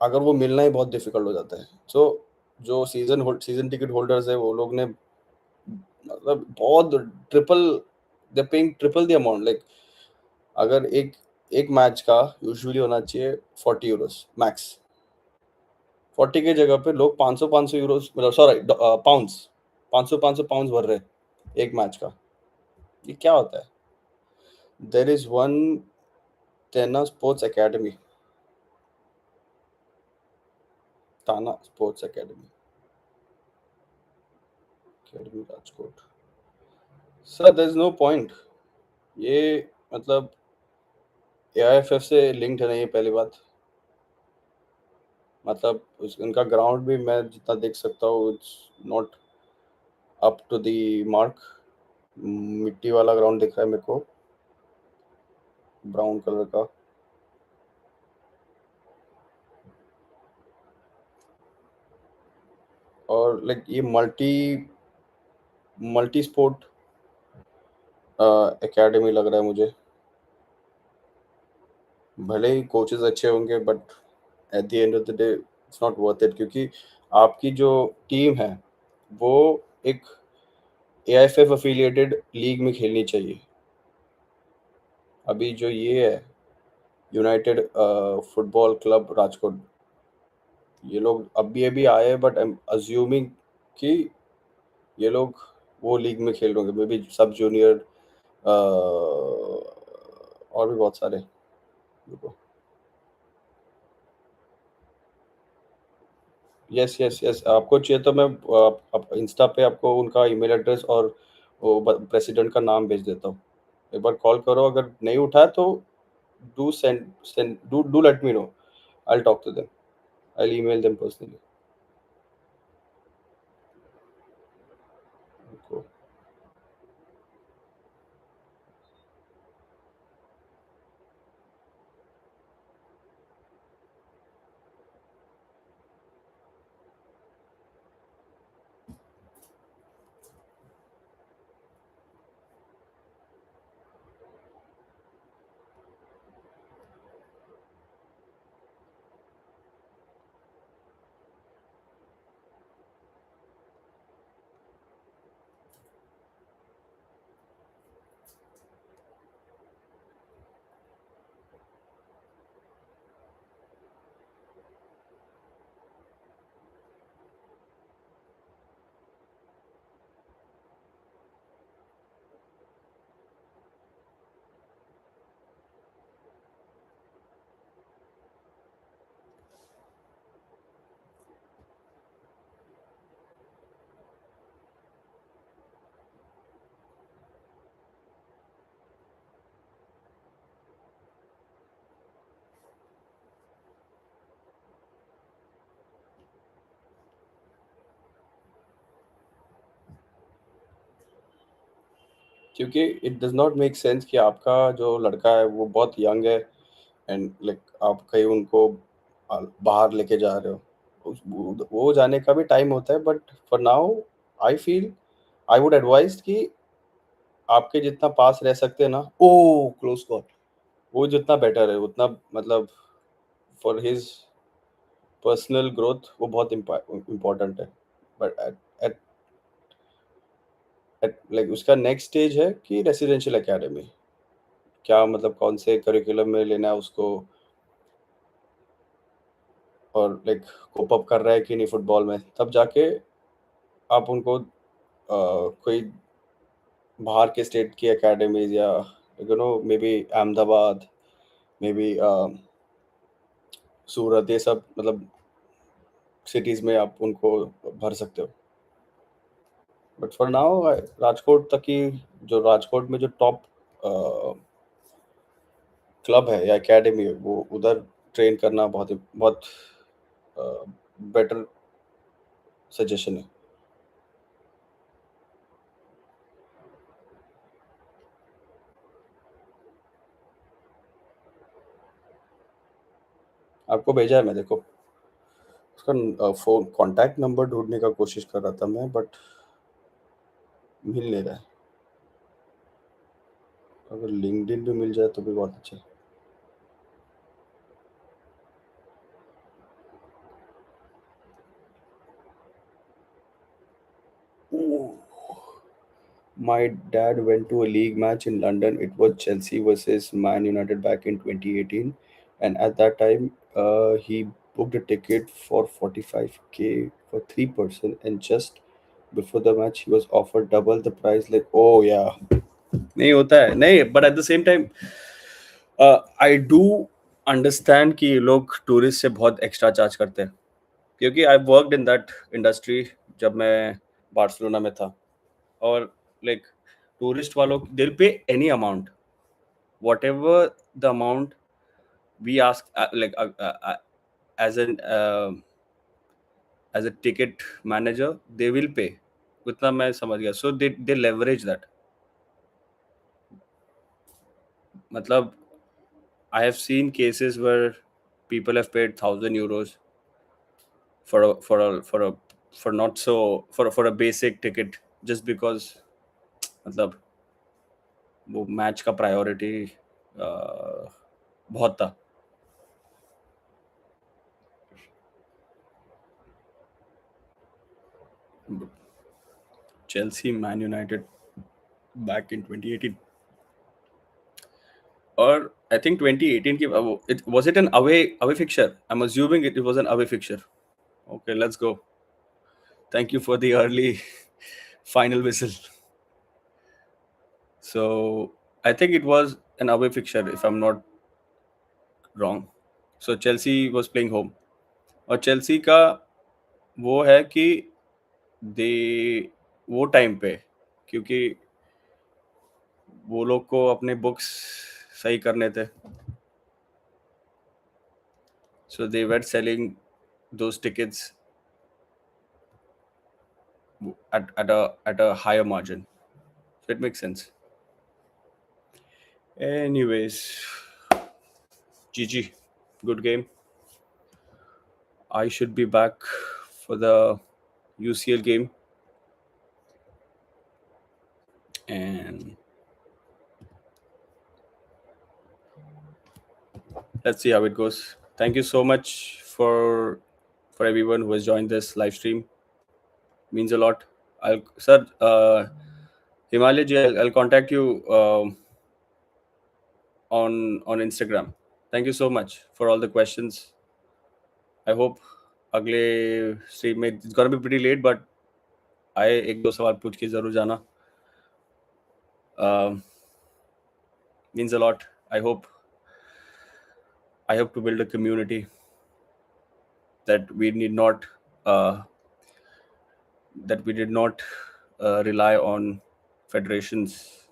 अगर वो मिलना ही बहुत डिफिकल्ट हो जाता है। सो जो सीजन टिकट होल्डर्स है, वो लोग ने मतलब बहुत triple, they paying triple the amount. Like अगर एक एक मैच का यूजुअली होना चाहिए 40 यूरोस मैक्स, 40 की जगह पे लोग 500 500 यूरोस, मतलब सॉरी पाउंड्स, 500 500 पाउंड्स भर रहे हैं एक मैच का। ये क्या होता है? देर इज वन टेना स्पोर्ट्स एकेडमी, ताना sports academy, academy Rajkot. Sir, there is no point. ये मतलब एआईएफएफ से लिंक्ड नहीं है, पहली बात। मतलब उनका ग्राउंड भी मैं जितना देख सकता हूँ, it's not up to the mark. मिट्टी वाला ग्राउंड दिख रहा है मेरे को, ब्राउन कलर का। और लाइक ये मल्टी मल्टी स्पोर्ट एकेडमी लग रहा है मुझे। भले ही कोचेस अच्छे होंगे, but at the end of the day it's not worth it, क्योंकि आपकी जो टीम है वो एक एआईएफएफ अफिलिएटेड लीग में खेलनी चाहिए। अभी जो ये है यूनाइटेड फुटबॉल क्लब राजकोट, ये लोग अभी अभी आए, बट आई एम अज्यूमिंग कि ये लोग वो लीग में खेल रहे होंगे, मे बी सब जूनियर और भी बहुत सारे। देखो, यस यस यस, आपको चाहिए तो मैं आप इंस्टा पे आपको उनका ईमेल एड्रेस और वो प्रेसिडेंट का नाम भेज देता हूँ। एक बार कॉल करो, अगर नहीं उठाया तो do send send do let me know, I talk to them, I email them personally. क्योंकि it does not make sense कि आपका जो लड़का है वो बहुत यंग है, एंड लाइक आप कहीं उनको बाहर लेके जा रहे हो। वो जाने का भी टाइम होता है, but for now I feel, I would advise कि आपके जितना पास रह सकते हैं ना, ओ क्लोज कॉल, वो जितना बेटर है उतना, मतलब फॉर हिज पर्सनल ग्रोथ वो बहुत इम्पोर्टेंट है। बट एट एट लाइक उसका नेक्स्ट स्टेज है कि रेसिडेंशियल एकेडमी, क्या मतलब कौन से करिकुलम में लेना है उसको, और लाइक कोप अप कर रहा है कि नहीं फुटबॉल में, तब जाके आप उनको कोई बाहर के स्टेट की एकेडमीज या maybe Ahmedabad, maybe Surat, ये सब मतलब सिटीज में आप उनको भर सकते हो। बट फॉर नाउ राजकोट तक की, जो राजकोट में जो टॉप क्लब है या एकेडमी है, वो उधर ट्रेन करना बहुत बहुत बेटर सजेशन है। आपको भेजा है, मैं देखो उसका फोन कांटेक्ट नंबर ढूंढने का कोशिश कर रहा था मैं, बट मिल नहीं रहा है। अगर लिंक्डइन पे मिल जाए तो भी बहुत अच्छा है। My dad went to a league match in London. It was Chelsea versus Man United back in 2018, and at that time, he booked a ticket for 45K for three-person, and just before the match, he was offered double the price. Like, oh yeah, नहीं होता है नहीं, but at the same time, I do understand कि ये लोग tourist से बहुत extra charge करते हैं, क्योंकि I worked in that industry जब मैं बार्सिलोना में था। और लाइक टूरिस्ट वालों दिल पे any amount, whatever the amount we ask, like as an as a ticket manager they will pay, उतना मैं समझ गया। सो दे लेवरेज दैट, मतलब I have seen cases where people have paid 1,000 euros for a for a for a for not so for a basic ticket, just because मतलब वो match का priority बहुत था। Chelsea, Man United back in 2018, or I think 2018. It was it an away fixture? I'm assuming it was an away fixture. Okay, let's go. Thank you for the early final whistle. So I think it was an away fixture, if I'm not wrong. So Chelsea was playing home. और Chelsea का वो है कि दे वो time पे, क्योंकि वो लोग को अपने बुक्स सही करने थे, so they were selling those tickets at a higher margin. So it makes sense. Anyways, GG, good game. I should be back for the UCL game, and let's see how it goes. Thank you so much for everyone who has joined this live stream. Means a lot. I'll sir Himalaya ji, I'll contact you on Instagram. Thank you so much for all the questions. I hope अगले stream में it's gonna be pretty late, but आए एक दो सवाल पूछ के जरूर जाना. Um, means a lot. I hope to build a community that we need not uh, that we did not rely on federations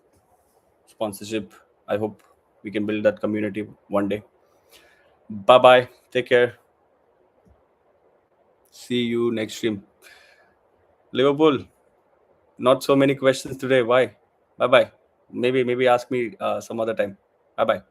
sponsorship. I hope we can build that community one day. Bye bye. Take care. See you next stream. Liverpool. Not so many questions today. Why? Bye bye. Maybe ask me some other time. Bye bye.